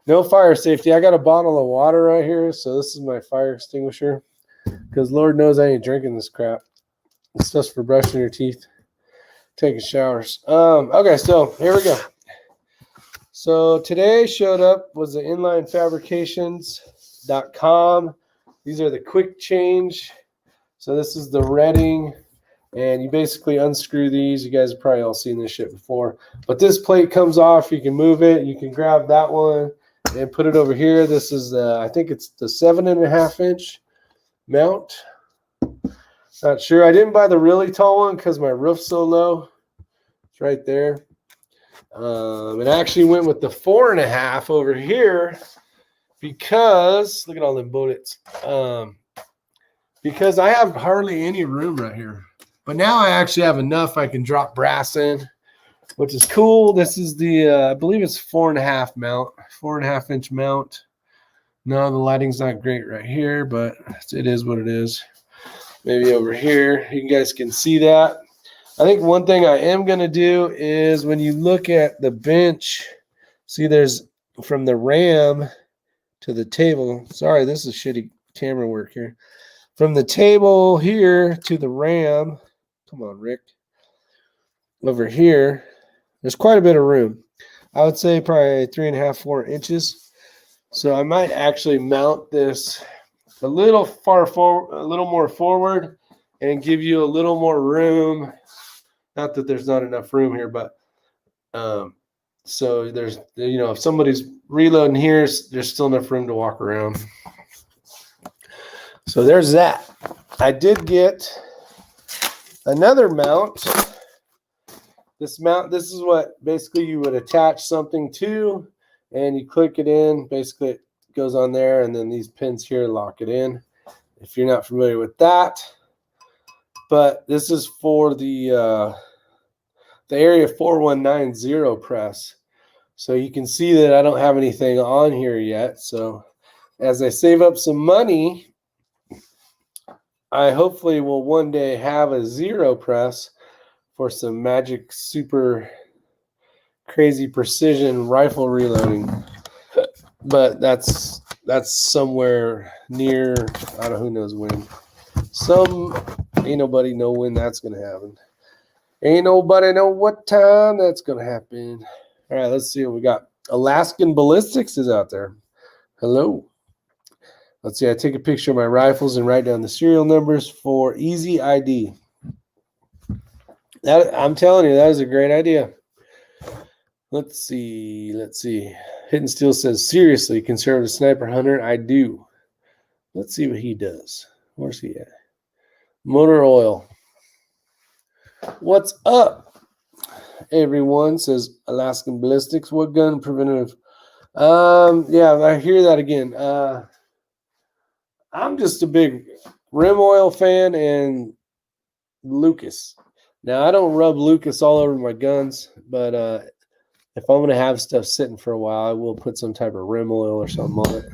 No fire safety. I got a bottle of water right here, so this is my fire extinguisher. Because Lord knows I ain't drinking this crap. It's just for brushing your teeth, taking showers. Okay, so here we go. So today showed up was the inlinefabrications.com. These are the quick change. So this is the Redding. And you basically unscrew these. You guys have probably all seen this shit before. But this plate comes off. You can move it. You can grab that one and put it over here. This is, I think it's the 7.5-inch mount. Not sure. I didn't buy the really tall one because my roof's so low. It's right there. It actually went with the 4.5 over here because, look at all them bullets. Because I have hardly any room right here. But now I actually have enough I can drop brass in, which is cool. This is the, I believe it's 4.5 mount, 4.5-inch mount. No, the lighting's not great right here, but it is what it is. Maybe over here, you guys can see that. I think one thing I am going to do is when you look at the bench, see there's from the ram to the table. Sorry, this is shitty camera work here. From the table here to the ram, come on, Rick, over here, there's quite a bit of room. I would say probably 3.5, 4 inches. So I might actually mount this a little far forward, a little more forward, and give you a little more room. Not that there's not enough room here, but so there's, you know, if somebody's reloading here, there's still enough room to walk around. So there's that. I did get another mount. This is what basically you would attach something to, and you click it in. Basically, it goes on there, and then these pins here lock it in. If you're not familiar with that, but this is for the Area 4190 press. So you can see that I don't have anything on here yet. So as I save up some money, I hopefully will one day have a 0 press for some magic super crazy precision rifle reloading. But that's somewhere near, I don't know, who knows when. Ain't nobody know when that's going to happen. Ain't nobody know what time that's going to happen. All right, let's see what we got. Alaskan Ballistics is out there. Hello. Let's see. I take a picture of my rifles and write down the serial numbers for easy ID. I'm telling you, that is a great idea. Let's see. Hidden Steel says, seriously, conservative sniper hunter, I do. Let's see what he does. Where's he at? Motor Oil. What's up, everyone? Says Alaskan Ballistics. What gun preventative? Yeah, I hear that again. I'm just a big Rim Oil fan and Lucas. Now, I don't rub Lucas all over my guns, but if I'm going to have stuff sitting for a while, I will put some type of Rim Oil or something on it.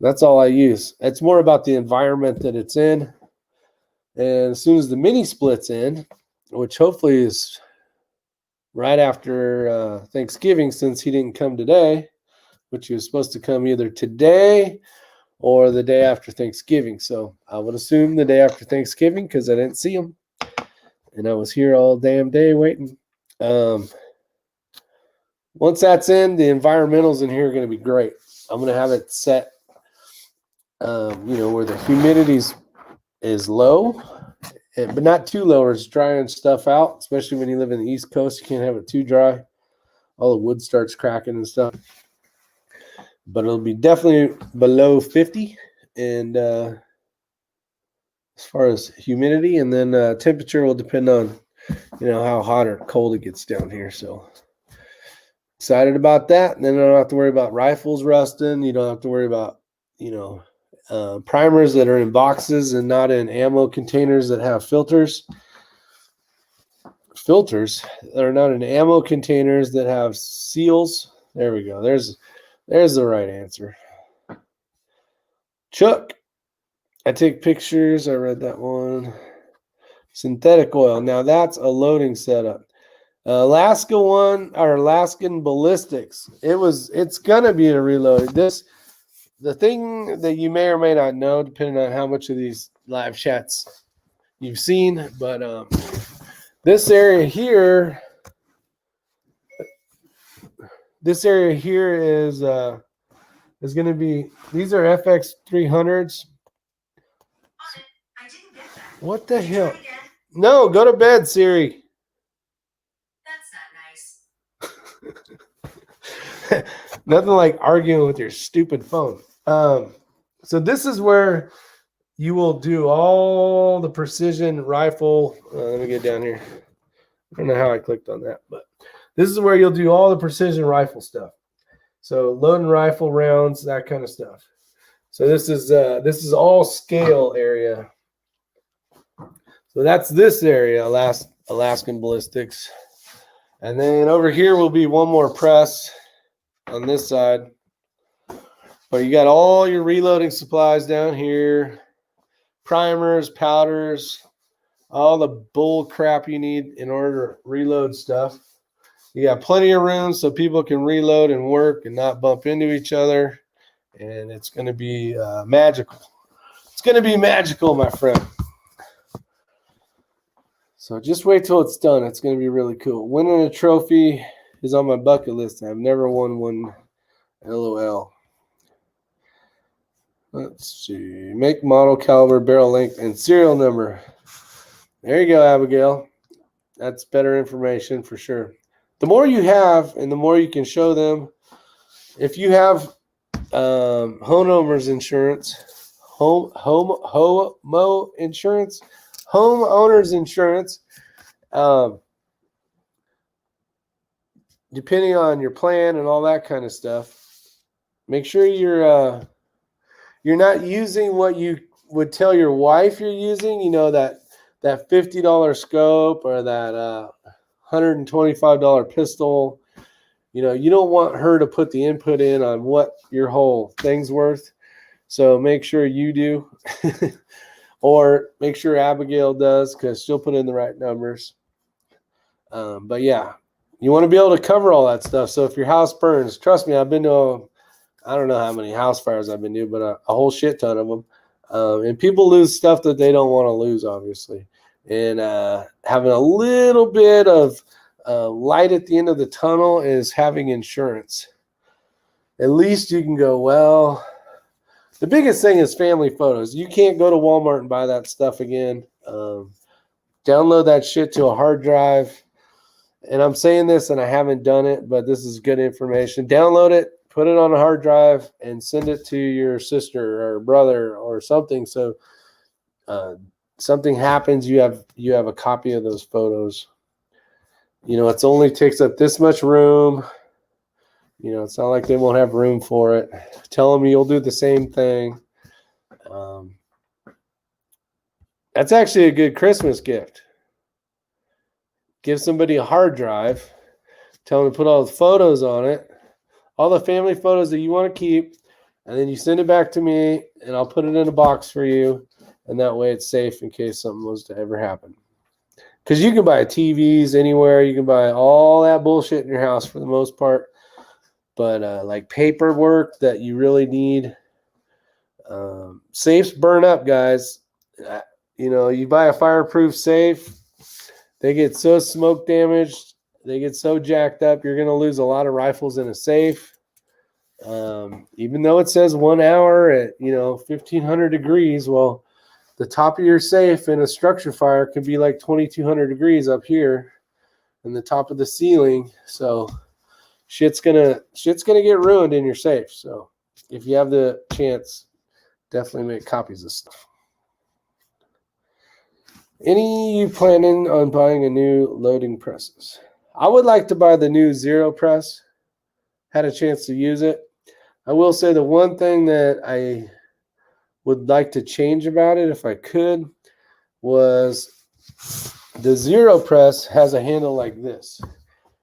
That's all I use. It's more about the environment that it's in. And as soon as the mini splits in, which hopefully is right after Thanksgiving, since he didn't come today, which he was supposed to come either today or the day after Thanksgiving. So I would assume the day after Thanksgiving because I didn't see him. And I was here all damn day waiting. Once that's in, the environmentals in here are going to be great. I'm going to have it set, where the humidity is low, but not too low, or it's drying stuff out, especially when you live in the East Coast. You can't have it too dry. All the wood starts cracking and stuff. But it'll be definitely below 50. And as far as humidity, and then temperature will depend on, how hot or cold it gets down here. So excited about that. And then I don't have to worry about rifles rusting. You don't have to worry about, primers that are in boxes and not in ammo containers that have filters. Filters that are not in ammo containers that have seals. There we go. There's the right answer. Chuck, I take pictures. I read that one. Synthetic oil. Now that's a loading setup. Alaska one, or Alaskan Ballistics. It's gonna be a reload. The thing that you may or may not know, depending on how much of these live chats you've seen, but this area here is going to be, these are FX 300s. I didn't get that. What the hell? No, go to bed, Siri. That's not nice. Nothing like arguing with your stupid phone. So this is where you will do all the precision rifle. Let me get down here. I don't know how I clicked on that, but this is where you'll do all the precision rifle stuff. So loading rifle rounds, that kind of stuff. So this is all scale area. So that's this area, Alaskan Ballistics. And then over here will be one more press on this side. But you got all your reloading supplies down here. Primers, powders, all the bull crap you need in order to reload stuff. You got plenty of room so people can reload and work and not bump into each other. And it's going to be magical. It's going to be magical, my friend. So just wait till it's done. It's going to be really cool. Winning a trophy is on my bucket list. I've never won one. LOL. Let's see. Make, model, caliber, barrel length, and serial number. There you go, Abigail. That's better information for sure. The more you have and the more you can show them. If you have homeowners insurance, homeowners insurance, depending on your plan and all that kind of stuff, make sure you're not using what you would tell your wife you're using. That $50 scope or that $125 pistol. You don't want her to put the input in on what your whole thing's worth. So make sure you do. Or make sure Abigail does, because she'll put in the right numbers. But yeah, you want to be able to cover all that stuff. So if your house burns, trust me, I've been to, I don't know how many house fires I've been to, but a whole shit ton of them. And people lose stuff that they don't want to lose, obviously. and having a little bit of light at the end of the tunnel is having insurance. At least you can go, well, the biggest thing is family photos. You can't go to Walmart and buy that stuff again. Download that shit to a hard drive. And I'm saying this and I haven't done it, but this is good information. Download it, put it on a hard drive, and send it to your sister or brother or something. So something happens, you have a copy of those photos. You know, it's only takes up this much room. You know, it's not like they won't have room for it. Tell them you'll do the same thing. That's actually a good Christmas gift. Give somebody a hard drive. Tell them to put all the photos on it, all the family photos that you want to keep, and then you send it back to me, and I'll put it in a box for you, and that way it's safe in case something was to ever happen. Because you can buy TVs anywhere. You can buy all that bullshit in your house for the most part. But like paperwork that you really need, safes burn up, guys. You know, you buy a fireproof safe, they get so smoke damaged, they get so jacked up, you're going to lose a lot of rifles in a safe. Even though it says 1 hour at, 1,500 degrees, well, the top of your safe in a structure fire could be like 2,200 degrees up here in the top of the ceiling. So shit's gonna get ruined in your safe. So if you have the chance, definitely make copies of stuff. Any you planning on buying a new loading presses? I would like to buy the new Zero press. Had a chance to use it. I will say the one thing that I would like to change about it, if I could, was the Zero press has a handle like this.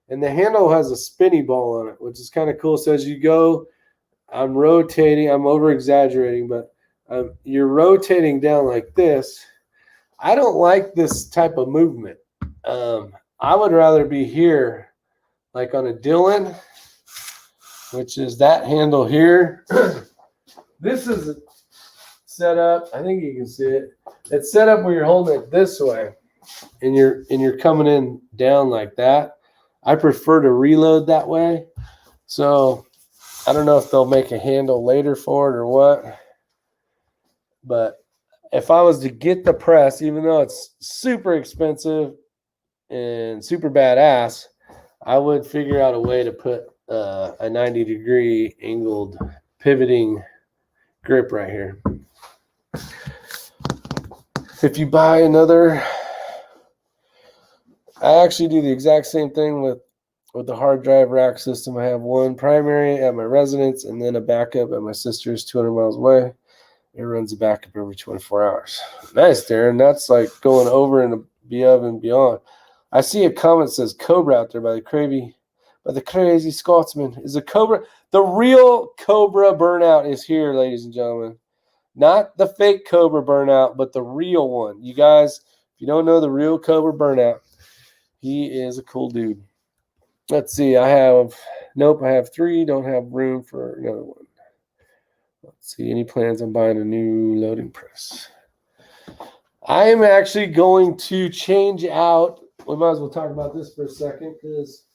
And the handle has a spinny ball on it, which is kind of cool. So as you go, I'm rotating. I'm over-exaggerating, but you're rotating down like this. I don't like this type of movement. I would rather be here, like on a Dillon, which is that handle here. This is set up. I think you can see it. It's set up where you're holding it this way, and you're coming in down like that. I prefer to reload that way. So I don't know if they'll make a handle later for it or what. But if I was to get the press, even though it's super expensive and super badass, I would figure out a way to put a 90-degree angled pivoting grip right here. If you buy another, I actually do the exact same thing with the hard drive rack system. I have one primary at my residence and then a backup at my sister's 200 miles away. It runs a backup every 24 hours. Nice, Darren. That's like going over and above and beyond. I see a comment that says Cobra out there by the crazy Scotsman. Is a Cobra. The real Cobra burnout is here, ladies and gentlemen. Not the fake Cobra burnout, but the real one. You guys, if you don't know the real Cobra burnout, he is a cool dude. Let's see. I have 3. Don't have room for another one. Let's see. Any plans on buying a new loading press? I am actually going to change out. We might as well talk about this for a second, because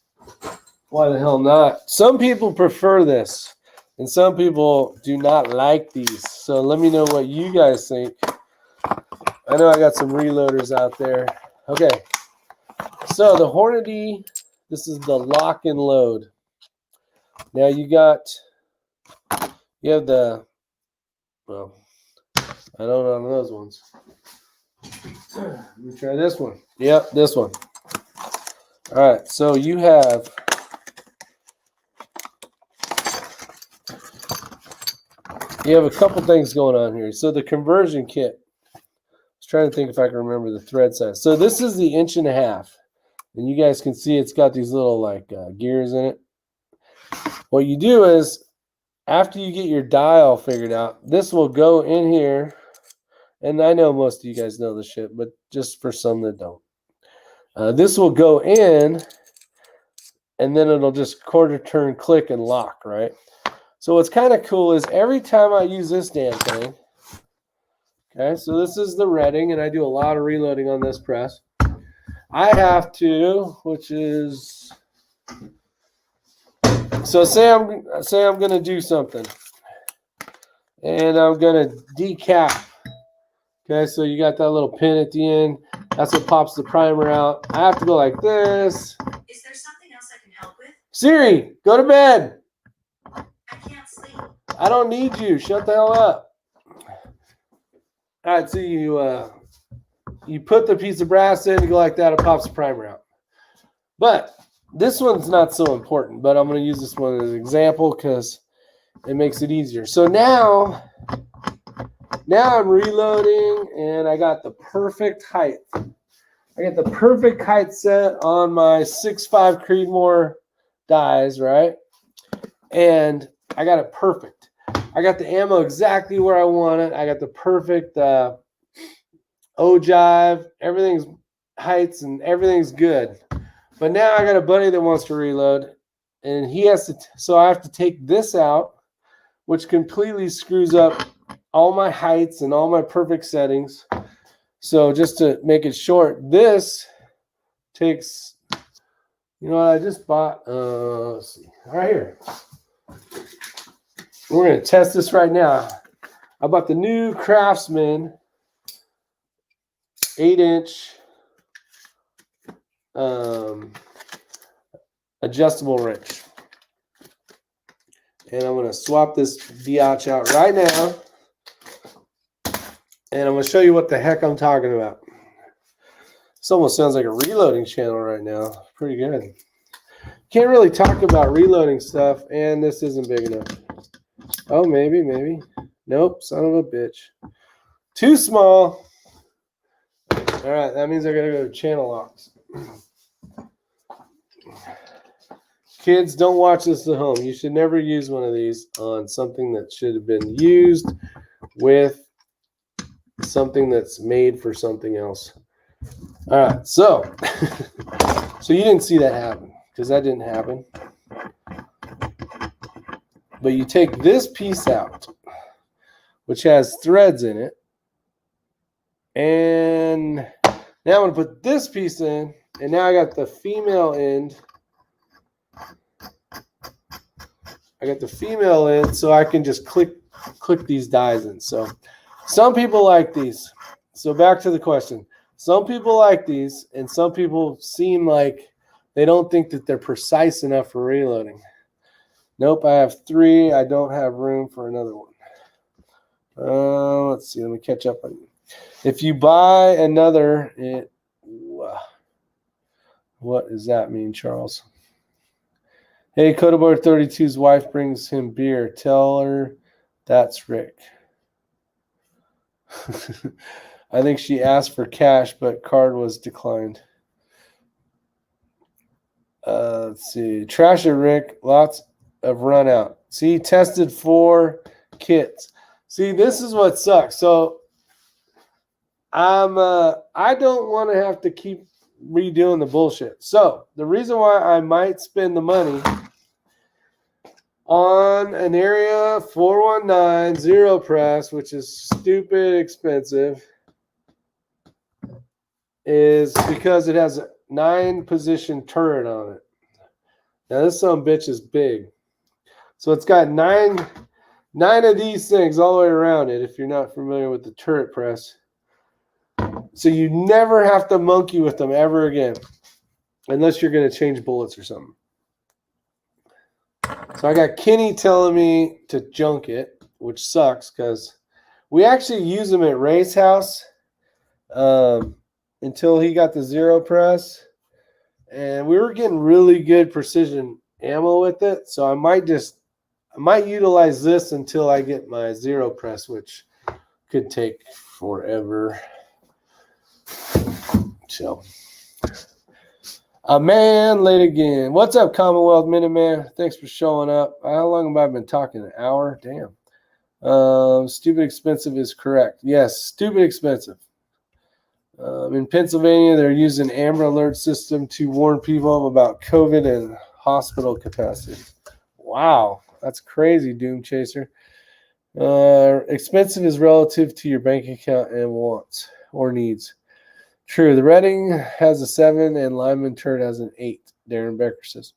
why the hell not? Some people prefer this, and some people do not like these. So let me know what you guys think. I know I got some reloaders out there. Okay. So the Hornady, this is the lock and load. Now you have the, well, I don't know those ones. Let me try this one. Yep, this one. All right, so you have a couple things going on here. So the conversion kit. I was trying to think if I can remember the thread size. So this is the 1.5 inches. And you guys can see it's got these little gears in it. What you do is, after you get your dial figured out, this will go in here. And I know most of you guys know this shit, but just for some that don't. This will go in, and then it'll just quarter turn, click, and lock, right? So what's kind of cool is every time I use this damn thing, Okay, so this is the redding, and I do a lot of reloading on this press. I have to, which is, so say I'm going to do something, and I'm going to decap. Okay, so you got that little pin at the end. That's what pops the primer out. I have to go like this. Is there something else I can help with? Siri, go to bed. I can't sleep. I don't need you. Shut the hell up. All right, so you put the piece of brass in, you go like that, it pops the primer out. But this one's not so important, but I'm going to use this one as an example because it makes it easier. So now I'm reloading, and I got the perfect height. I got the perfect height set on my 6.5 Creedmoor dies, right? And I got it perfect. I got the ammo exactly where I want it. I got the perfect ogive. Everything's heights and everything's good. But now I got a buddy that wants to reload, and he has to. So I have to take this out, which completely screws up all my heights and all my perfect settings. So just to make it short, this takes. You know what? I just bought. Let's see, right here. We're going to test this right now. I bought the new Craftsman 8-inch adjustable wrench. And I'm going to swap this biatch out right now. And I'm going to show you what the heck I'm talking about. This almost sounds like a reloading channel right now. Pretty good. Can't really talk about reloading stuff, and this isn't big enough. Oh, maybe. Nope, son of a bitch. Too small. All right, that means I gotta go to channel locks. Kids, don't watch this at home. You should never use one of these on something that should have been used with something that's made for something else. All right, so you didn't see that happen because that didn't happen. But you take this piece out, which has threads in it. And now I'm going to put this piece in. And now I got the female end. I got the female end so I can just click these dies in. So some people like these. So back to the question. Some people like these, and some people seem like they don't think that they're precise enough for reloading. Nope, I have 3. I don't have room for another one. Let's see. Let me catch up on you. If you buy another, what does that mean, Charles? Hey, Codabar 32's wife brings him beer. Tell her that's Rick. I think she asked for cash, but card was declined. Let's see. Trash it, Rick. Lots of run out. See, tested 4 kits. See, this is what sucks. So I don't want to have to keep redoing the bullshit. So the reason why I might spend the money on an Area 419 Zero Press, which is stupid expensive, is because it has a 9-position turret on it. Now this son of a bitch is big. So it's got nine of these things all the way around it, if you're not familiar with the turret press. So you never have to monkey with them ever again, unless you're going to change bullets or something. So I got Kenny telling me to junk it, which sucks because we actually use them at Ray's house until he got the Zero Press. And we were getting really good precision ammo with it. So I might utilize this until I get my Zero Press, which could take forever. So, a man late again. What's up, Commonwealth Minuteman? Thanks for showing up. How long have I been talking? An hour? Damn. Stupid expensive is correct. Yes, stupid expensive. In Pennsylvania, they're using Amber Alert system to warn people about COVID and hospital capacity. Wow, that's crazy, Doom Chaser. Expensive is relative to your bank account and wants or needs. True. The Redding has a 7 and Lyman Turret has an 8. Darren Becker says.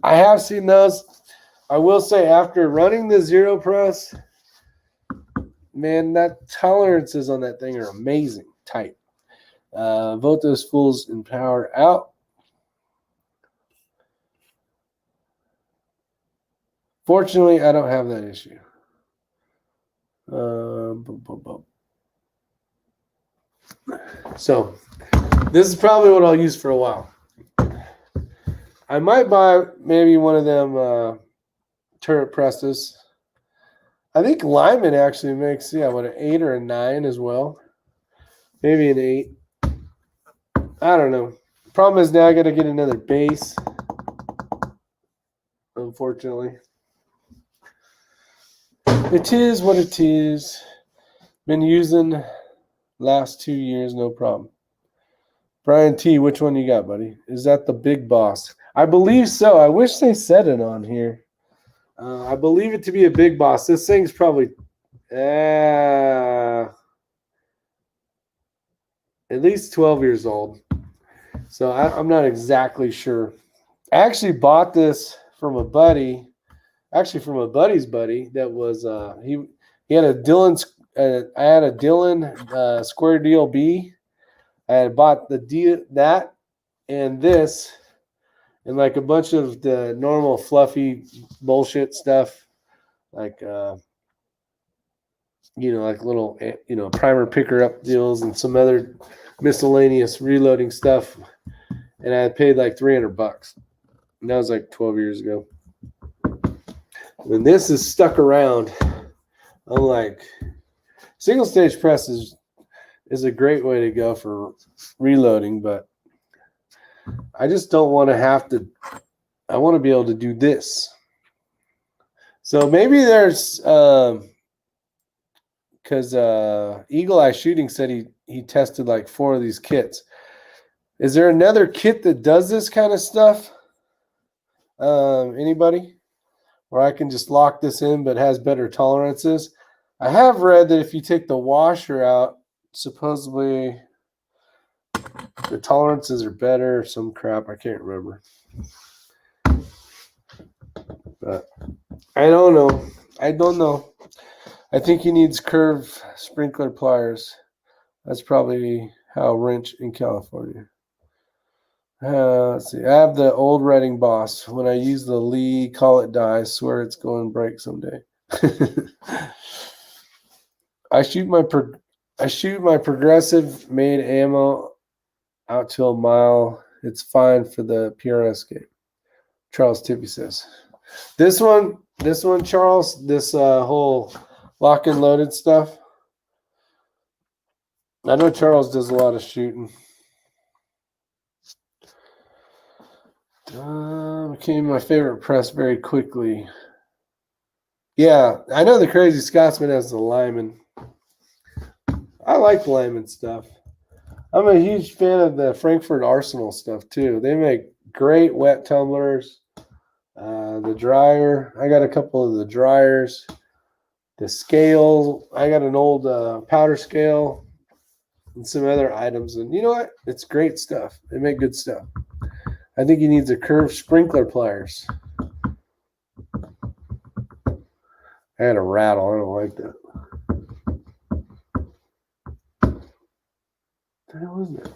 I have seen those. I will say after running the Zero Press, man, that tolerances on that thing are amazing. Tight. Vote those fools in power out. Fortunately, I don't have that issue. So this is probably what I'll use for a while. I might buy maybe one of them turret presses. I think Lyman actually makes, what, an 8 or a 9 as well. Maybe an 8. I don't know. Problem is now I got to get another base. Unfortunately. It is what it is. Been using last 2 years, no problem. Brian T, which one you got, buddy? Is that the Big Boss? I believe so. I wish they said it on here. I believe it to be a Big Boss. This thing's probably at least 12 years old. So I'm not exactly sure. I actually bought this from a buddy. Actually, from a buddy's buddy that was he had a Dylan. I had a Dylan Square Deal B. I had bought that and this and like a bunch of the normal fluffy bullshit stuff, like like little primer picker up deals and some other miscellaneous reloading stuff, and I had paid like $300, and that was like 12 years ago. When this is stuck around, I'm like, single stage press is a great way to go for reloading, but I just don't want to have to. I want to be able to do this. So maybe there's because Eagle Eye Shooting said he tested like 4 of these kits. Is there another kit that does this kind of stuff? Anybody? Where I can just lock this in but has better tolerances. I have read that if you take the washer out, supposedly the tolerances are better or some crap. I can't remember. But I don't know. I think he needs curved sprinkler pliers. That's probably how wrench in California. Let's see. I have the old Redding Boss. When I use the Lee Call It Die, I swear it's going to break someday. I shoot my progressive made ammo out to a mile. It's fine for the PRS game. Charles Tippy says. This one, Charles, this whole lock and loaded stuff. I know Charles does a lot of shooting. Became my favorite press very quickly. Yeah, I know the Crazy Scotsman has the Lyman. I like Lyman stuff. I'm a huge fan of the Frankfurt Arsenal stuff too. They make great wet tumblers. The dryer, I got a couple of the dryers. The scale, I got an old powder scale and some other items. And you know what? It's great stuff. They make good stuff. I think he needs a curved sprinkler pliers. I had a rattle. I don't like that. What the hell is that?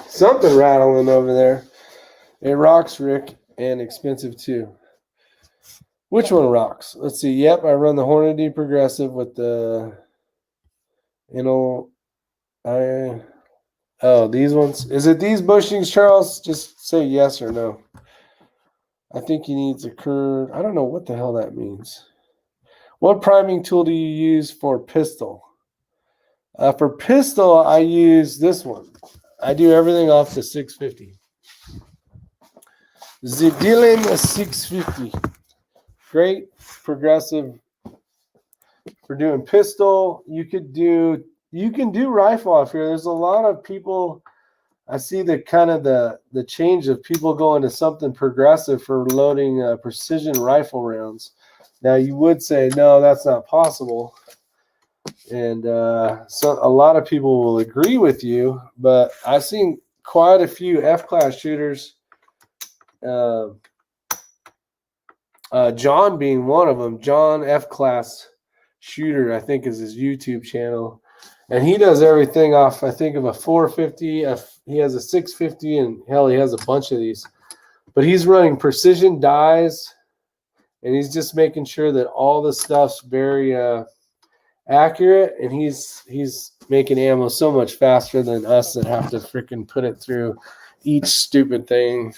Something rattling over there. It rocks, Rick, and expensive too. Which one rocks? Let's see. Yep, I run the Hornady Progressive with the, these ones. Is it these bushings, Charles? Just say yes or no. I think he needs a curve. I don't know what the hell that means. What priming tool do you use for pistol? For pistol, I use this one. I do everything off the 650. The Dylan 650. Great progressive for doing pistol. You could do you can do rifle off here. There's a lot of people. I see the kind of the change of people going to something progressive for loading precision rifle rounds. Now you would say no, that's not possible, and so a lot of people will agree with you. But I've seen quite a few F-class shooters. John being one of them. John F-class shooter, I think, is his YouTube channel. And he does everything off, I think, of a 450. He has a 650, and hell, he has a bunch of these. But he's running precision dies, and he's just making sure that all the stuff's very accurate. And he's making ammo so much faster than us that have to freaking put it through each stupid thing.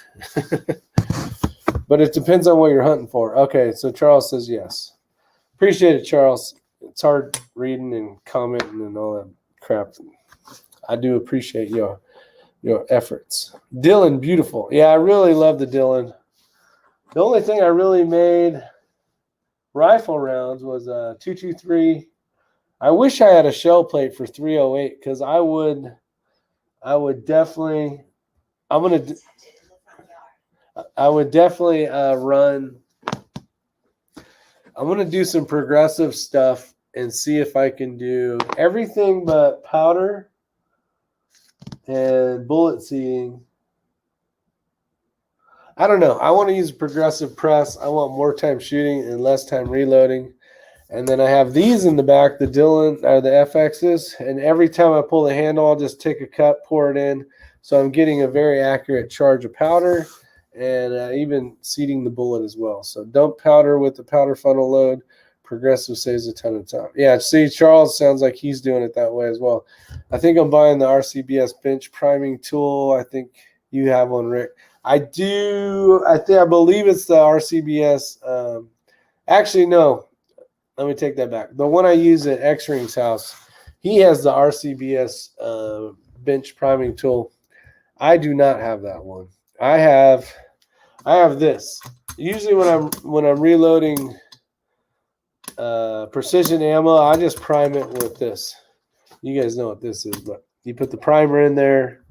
But it depends on what you're hunting for. Okay, so Charles says yes. Appreciate it, Charles. It's hard reading and commenting and all that crap. I do appreciate your efforts. Dylan, beautiful. Yeah, I really love the Dylan. The only thing I really made rifle rounds was 223. I wish I had a shell plate for 308 because I would definitely. I would definitely run. I'm going to do some progressive stuff and see if I can do everything but powder and bullet seeding. I don't know. I want to use a progressive press. I want more time shooting and less time reloading. And then I have these in the back, the Dylan or the FXs. And every time I pull the handle, I'll just take a cup, pour it in. So I'm getting a very accurate charge of powder. And even seeding the bullet as well. So dump powder with the powder funnel load. Progressive saves a ton of time. Yeah, see, Charles sounds like he's doing it that way as well. I think I'm buying the RCBS bench priming tool. I think you have one, Rick. I do. I believe it's the RCBS. Actually, no. Let me take that back. The one I use at X-Ring's house, he has the RCBS bench priming tool. I do not have that one. I have this. Usually when I'm reloading precision ammo, I just prime it with this. You guys know what this is, but you put the primer in there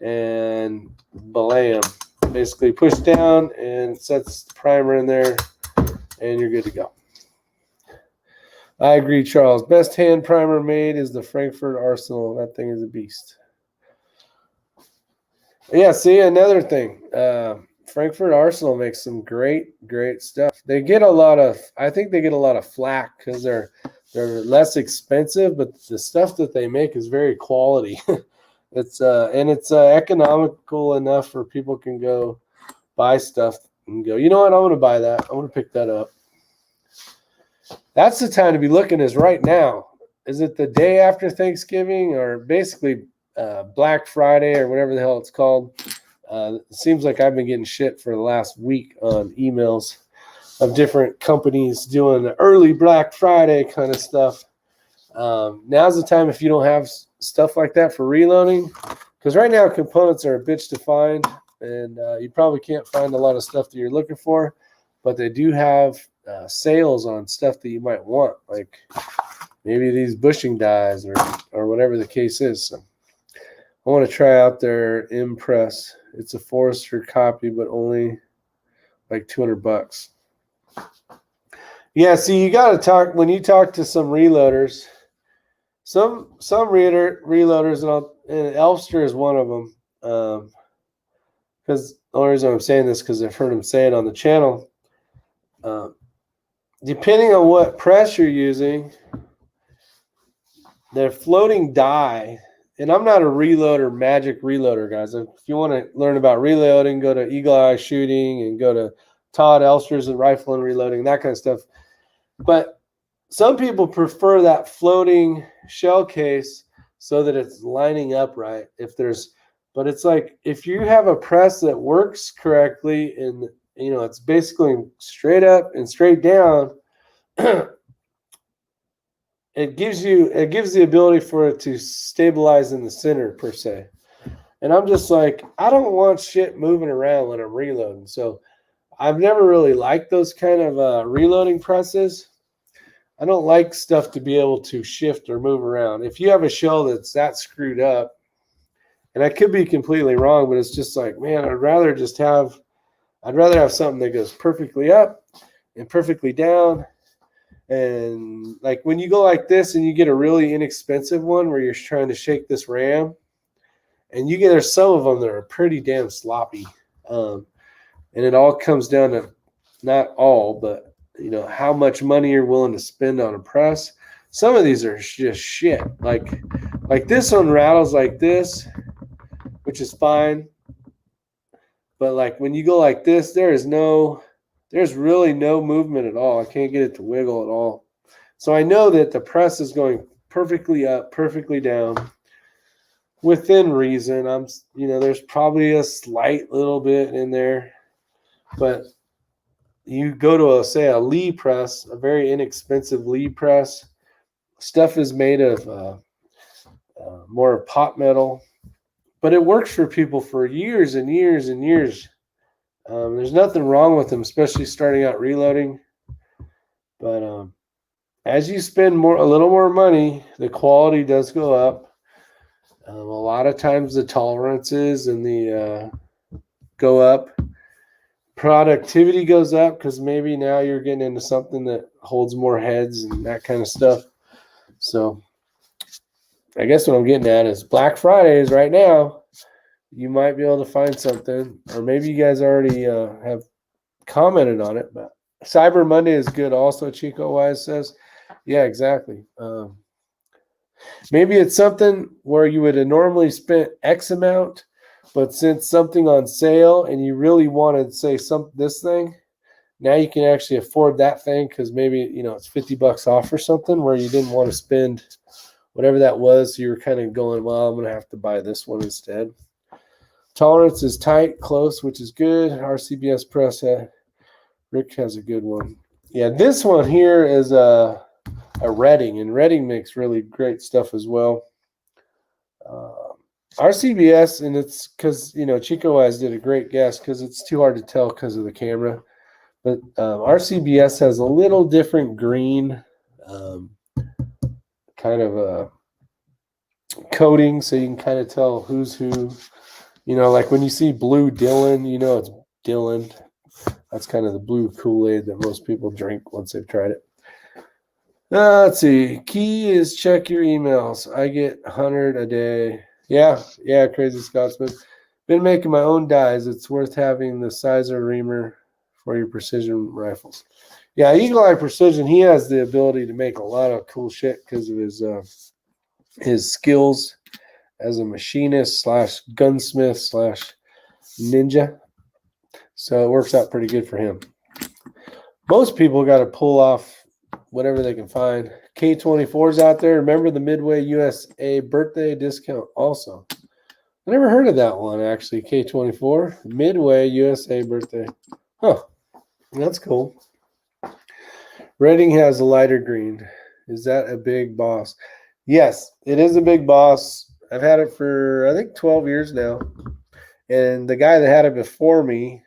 and blam. Basically push down and sets the primer in there and you're good to go. I agree, Charles. Best hand primer made is the Frankfurt Arsenal. That thing is a beast. Yeah, see, another thing. Frankfurt Arsenal makes some great stuff. They get a lot of, I think they get a lot of flack because they're less expensive, but the stuff that they make is very quality. It's economical enough for people can go buy stuff and go, you know what, I'm going to buy that. I'm going to pick that up. That's the time to be looking is right now. Is it the day after Thanksgiving or basically Black Friday or whatever the hell it's called? It seems like I've been getting shit for the last week on emails of different companies doing the early Black Friday kind of stuff. Now's the time if you don't have stuff like that for reloading, because right now components are a bitch to find, and you probably can't find a lot of stuff that you're looking for, but they do have sales on stuff that you might want, like maybe these bushing dies or whatever the case is. So I want to try out their Impress. It's a Forester copy, but only like $200. Yeah, see, you got to talk when you talk to some reloaders. Some reloaders, and Elfster is one of them. Because the only reason I'm saying this because I've heard him say it on the channel. Depending on what press you're using, their floating die. And I'm not a reloader, magic reloader, guys. If you want to learn about reloading, go to Eagle Eye Shooting and go to Todd Elster's and Rifle and Reloading, that kind of stuff. But some people prefer that floating shell case so that it's lining up right. But it's like if you have a press that works correctly and it's basically straight up and straight down, it gives the ability for it to stabilize in the center per se. And I'm just like, I don't want shit moving around when I'm reloading. So I've never really liked those kind of reloading presses. I don't like stuff to be able to shift or move around. If you have a shell that's that screwed up, and I could be completely wrong, but it's just like, man, I'd rather have something that goes perfectly up and perfectly down. And like when you go like this and you get a really inexpensive one where you're trying to shake this ram, and there's some of them that are pretty damn sloppy. And it all comes down to, not all, but how much money you're willing to spend on a press. Some of these are just shit. Like this one rattles like this, which is fine. But like when you go like this, there's really no movement at all. I can't get it to wiggle at all. So I know that the press is going perfectly up, perfectly down, within reason. There's probably a slight little bit in there, but you go to say a Lee press, a very inexpensive Lee press. Stuff is made of more pot metal, but it works for people for years and years and years. There's nothing wrong with them, especially starting out reloading. But as you spend a little more money, the quality does go up. A lot of times the tolerances and the go up. Productivity goes up because maybe now you're getting into something that holds more heads and that kind of stuff. So I guess what I'm getting at is Black Friday is right now. You might be able to find something, or maybe you guys already have commented on it, but Cyber Monday is good also, Chico Wise says. Yeah, exactly. Maybe it's something where you would have normally spent X amount, but since something on sale and you really wanted, say, this thing, now you can actually afford that thing because maybe it's $50 off or something, where you didn't want to spend whatever that was. So you were kind of going, well, I'm going to have to buy this one instead. Tolerance is tight, close, which is good. RCBS press, Rick has a good one. Yeah, this one here is a Redding, and Redding makes really great stuff as well. RCBS, and it's because, Chico Wise did a great guess because it's too hard to tell because of the camera. But RCBS has a little different green kind of a coating, so you can kind of tell who's who. Like when you see blue Dylan, it's Dylan. That's kind of the blue Kool-Aid that most people drink once they've tried it. Let's see. Key is check your emails. I get 100 a day. Yeah, Crazy Scotsman. Been making my own dies. It's worth having the Sizer Reamer for your precision rifles. Yeah, Eagle Eye Precision, he has the ability to make a lot of cool shit because of his skills as a machinist / gunsmith / ninja. So it works out pretty good for him. Most people got to pull off whatever they can find. K24's out there. Remember the Midway USA birthday discount also. I never heard of that one, actually, K24. Midway USA birthday. Huh. That's cool. Redding has a lighter green. Is that a Big Boss? Yes, it is a Big Boss. I've had it for, I think, 12 years now. And the guy that had it before me,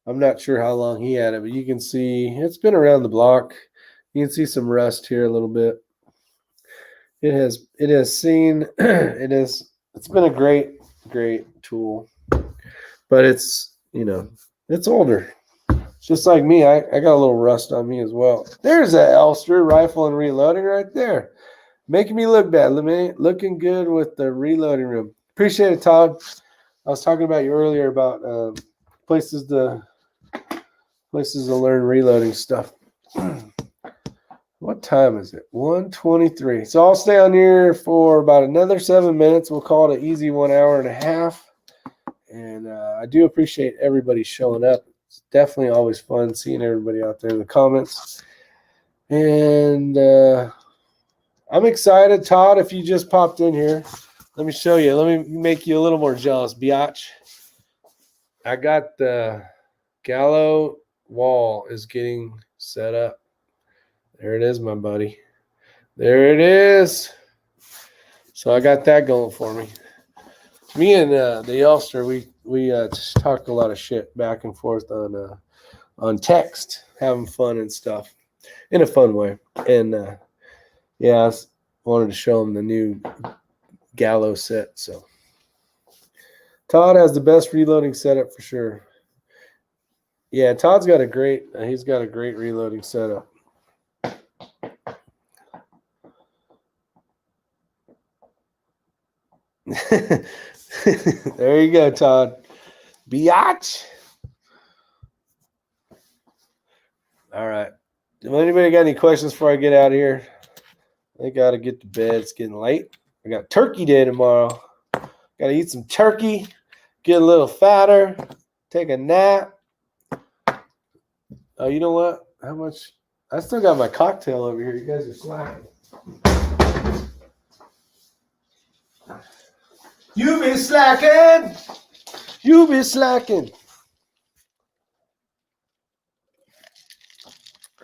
I'm not sure how long he had it, but you can see it's been around the block. You can see some rust here a little bit. It's been a great tool, but it's older. Just like me, I got a little rust on me as well. There's that Elster rifle and reloading right there. Making me look bad. Looking good with the reloading room. Appreciate it, Todd. I was talking about you earlier about places to learn reloading stuff. What time is it? 1:23. So I'll stay on here for about another 7 minutes. We'll call it an easy 1 hour and a half. And I do appreciate everybody showing up. It's definitely always fun seeing everybody out there in the comments. And I'm excited. Todd, if you just popped in here, let me show you. Let me make you a little more jealous, biatch. I got the Gallo wall is getting set up. There it is, my buddy. There it is. So I got that going for me. Me and the Ulster, we just talk a lot of shit back and forth on text, having fun and stuff. in a fun way. And yeah, wanted to show him the new Gallo set. So Todd has the best reloading setup for sure. Yeah, Todd's got a great. He's got a great reloading setup. There you go, Todd. Biatch. All right. Anybody got any questions before I get out of here? I got to get to bed. It's getting late. I got turkey day tomorrow. Got to eat some turkey, get a little fatter, take a nap. Oh, you know what? How much? I still got my cocktail over here. You guys are slacking. You be slacking. You be slacking.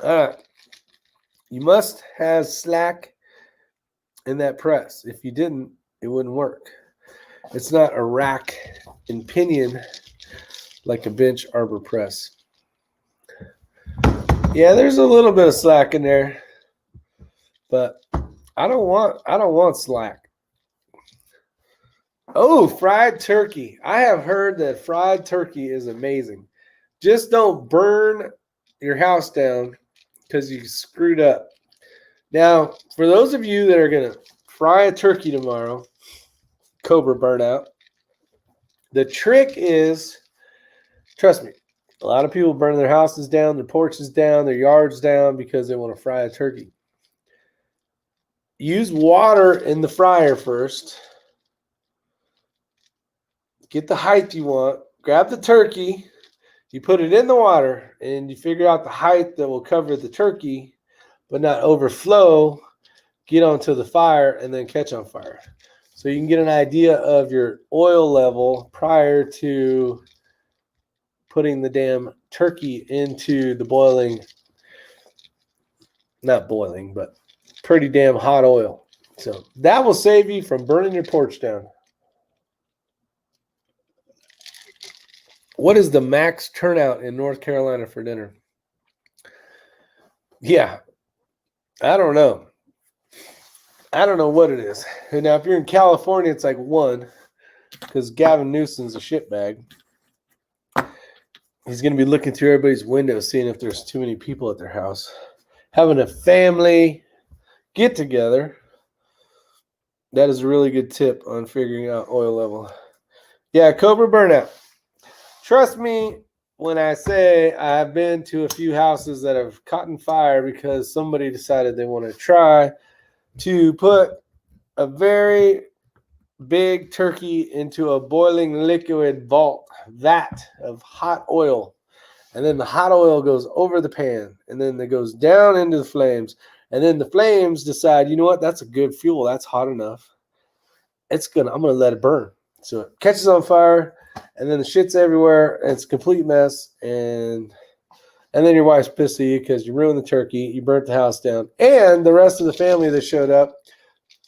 All right. You must have slack in that press. If you didn't, it wouldn't work. It's not a rack and pinion like a bench arbor press. Yeah, there's a little bit of slack in there, but I don't want slack. Oh, fried turkey. I have heard that fried turkey is amazing. Just don't burn your house down because you screwed up. Now, for those of you that are going to fry a turkey tomorrow, Cobra burnout, the trick is, trust me, a lot of people burn their houses down, their porches down, their yards down because they want to fry a turkey. Use water in the fryer first. Get the height you want. Grab the turkey. You put it in the water, and you figure out the height that will cover the turkey, but not overflow. Get onto the fire, and then catch on fire. So you can get an idea of your oil level prior to putting the damn turkey into the boiling, not boiling, but pretty damn hot oil. So that will save you from burning your porch down. What is the max turnout in North Carolina for dinner? Yeah, I don't know. I don't know what it is. And now, if you're in California, it's like 1 because Gavin Newsom's a shitbag. He's going to be looking through everybody's windows, seeing if there's too many people at their house. Having a family get together. That is a really good tip on figuring out oil level. Yeah, Cobra burnout. Trust me when I say I've been to a few houses that have caught on fire because somebody decided they want to try to put a very big turkey into a boiling liquid vat of hot oil. And then the hot oil goes over the pan. And then it goes down into the flames. And then the flames decide, you know what? That's a good fuel. That's hot enough. I'm going to let it burn. So it catches on fire. And then the shit's everywhere. And it's a complete mess. And then your wife's pissed at you because you ruined the turkey. You burnt the house down. And the rest of the family that showed up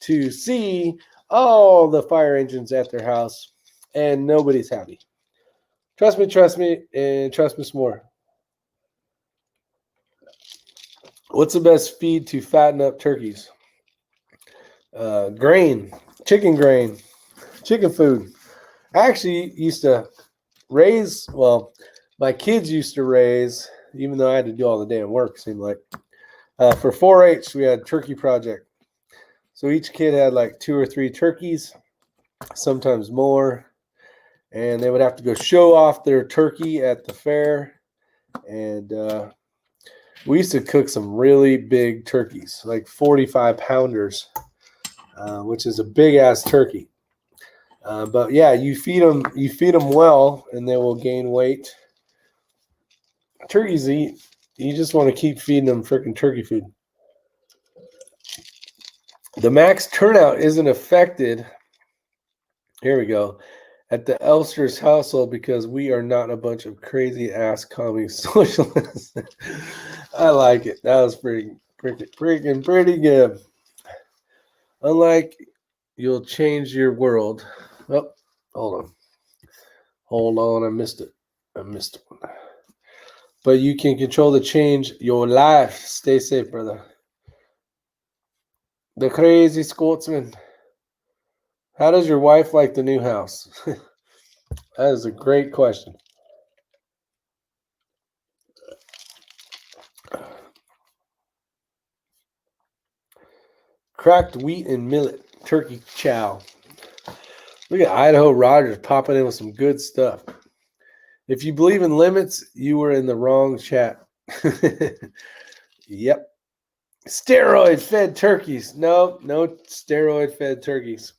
to see all the fire engines at their house. And nobody's happy. Trust me, and trust me some more. What's the best feed to fatten up turkeys? Grain, chicken food. I actually used to raise, my kids used to raise, even though I had to do all the damn work, it seemed like. For 4-H, we had a turkey project. So each kid had like 2 or 3 turkeys, sometimes more. And they would have to go show off their turkey at the fair. And we used to cook some really big turkeys, like 45-pounders, which is a big-ass turkey. But yeah, you feed them well, and they will gain weight. Turkeys eat. You just want to keep feeding them freaking turkey food. The max turnout isn't affected. Here we go. At the Elster's household because we are not a bunch of crazy ass commie socialists. I like it. That was pretty good. Unlike you'll change your world. Oh, hold on. I missed it. but you can control the change your life. Stay safe, brother. The Crazy Scotsman. How does your wife like the new house? That is a great question. Cracked wheat and millet turkey chow. Look at Idaho Rogers popping in with some good stuff. If you believe in limits, you were in the wrong chat. Yep. Steroid fed turkeys. No steroid fed turkeys.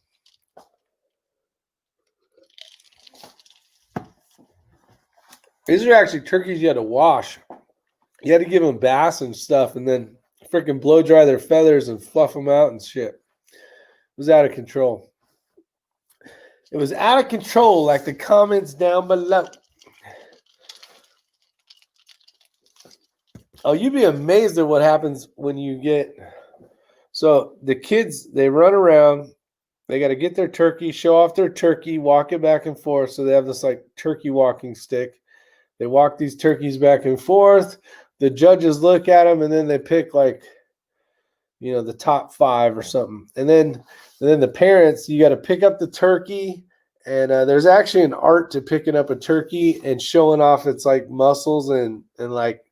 These are actually turkeys you had to wash. You had to give them baths and stuff and then freaking blow dry their feathers and fluff them out and shit. It was out of control. It was out of control, like the comments down below. Oh, you'd be amazed at what happens when you get... So the kids, they run around. They got to get their turkey, show off their turkey, walk it back and forth. So they have this like turkey walking stick. They walk these turkeys back and forth. The judges look at them, and then they pick like, you know, the top 5 or something. And then the parents, you got to pick up the turkey. And there's actually an art to picking up a turkey and showing off its like muscles and like,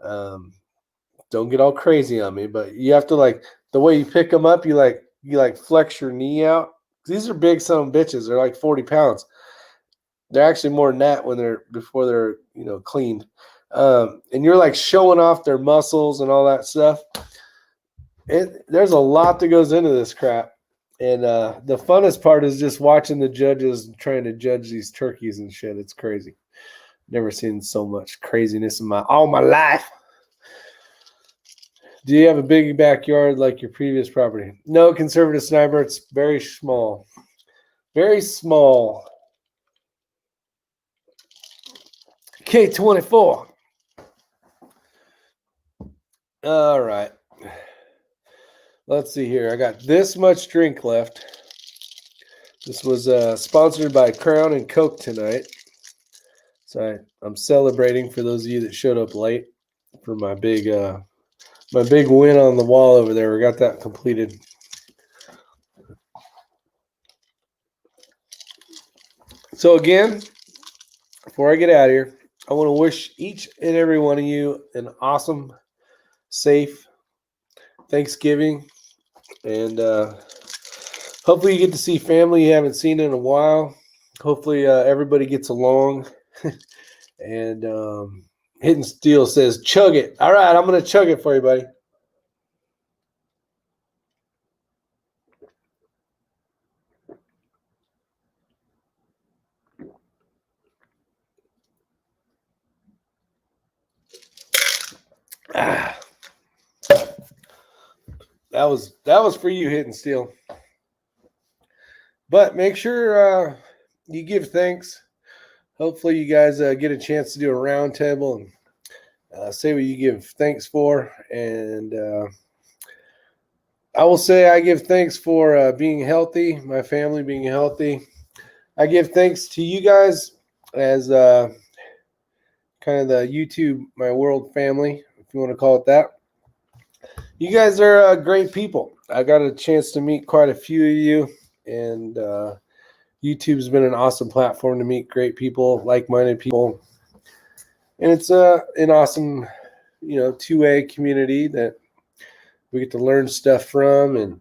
don't get all crazy on me, but you have to like the way you pick them up, you flex your knee out. These are big son of bitches. They're like 40 pounds. They're actually more than that before they're, you know, cleaned. And you're like showing off their muscles and all that stuff. There's a lot that goes into this crap. And the funnest part is just watching the judges trying to judge these turkeys and shit. It's crazy. Never seen so much craziness in all my life. Do you have a big backyard like your previous property? No, conservative sniper. It's very small. Very small. K24. All right. Let's see here. I got this much drink left. This was sponsored by Crown and Coke tonight. So I'm celebrating for those of you that showed up late for my big win on the wall over there. We got that completed. So again, before I get out of here, I want to wish each and every one of you an awesome, safe Thanksgiving. And hopefully you get to see family you haven't seen in a while. Hopefully everybody gets along. And Hidden Steel says, chug it. All right, I'm going to chug it for you, buddy. That was for you, Hidden Steel. But make sure you give thanks. Hopefully you guys get a chance to do a round table and say what you give thanks for. And I will say I give thanks for being healthy, my family being healthy. I give thanks to you guys as kind of the YouTube, my world family, if you want to call it that. You guys are great people. I got a chance to meet quite a few of you, and YouTube's been an awesome platform to meet great people, like-minded people. And it's an awesome, two-way community that we get to learn stuff from and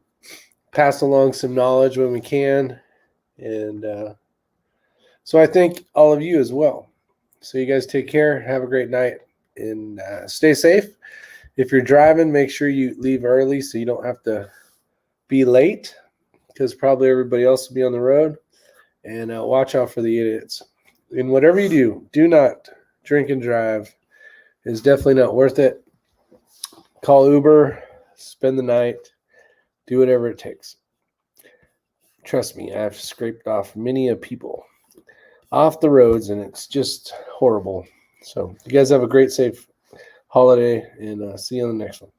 pass along some knowledge when we can. And so I thank all of you as well. So you guys take care. Have a great night and stay safe. If you're driving, make sure you leave early so you don't have to be late, because probably everybody else will be on the road. And watch out for the idiots. And whatever you do, do not drink and drive. It's definitely not worth it. Call Uber, spend the night, do whatever it takes. Trust me, I've scraped off many a people off the roads, and it's just horrible. So you guys have a great, safe holiday, and see you on the next one.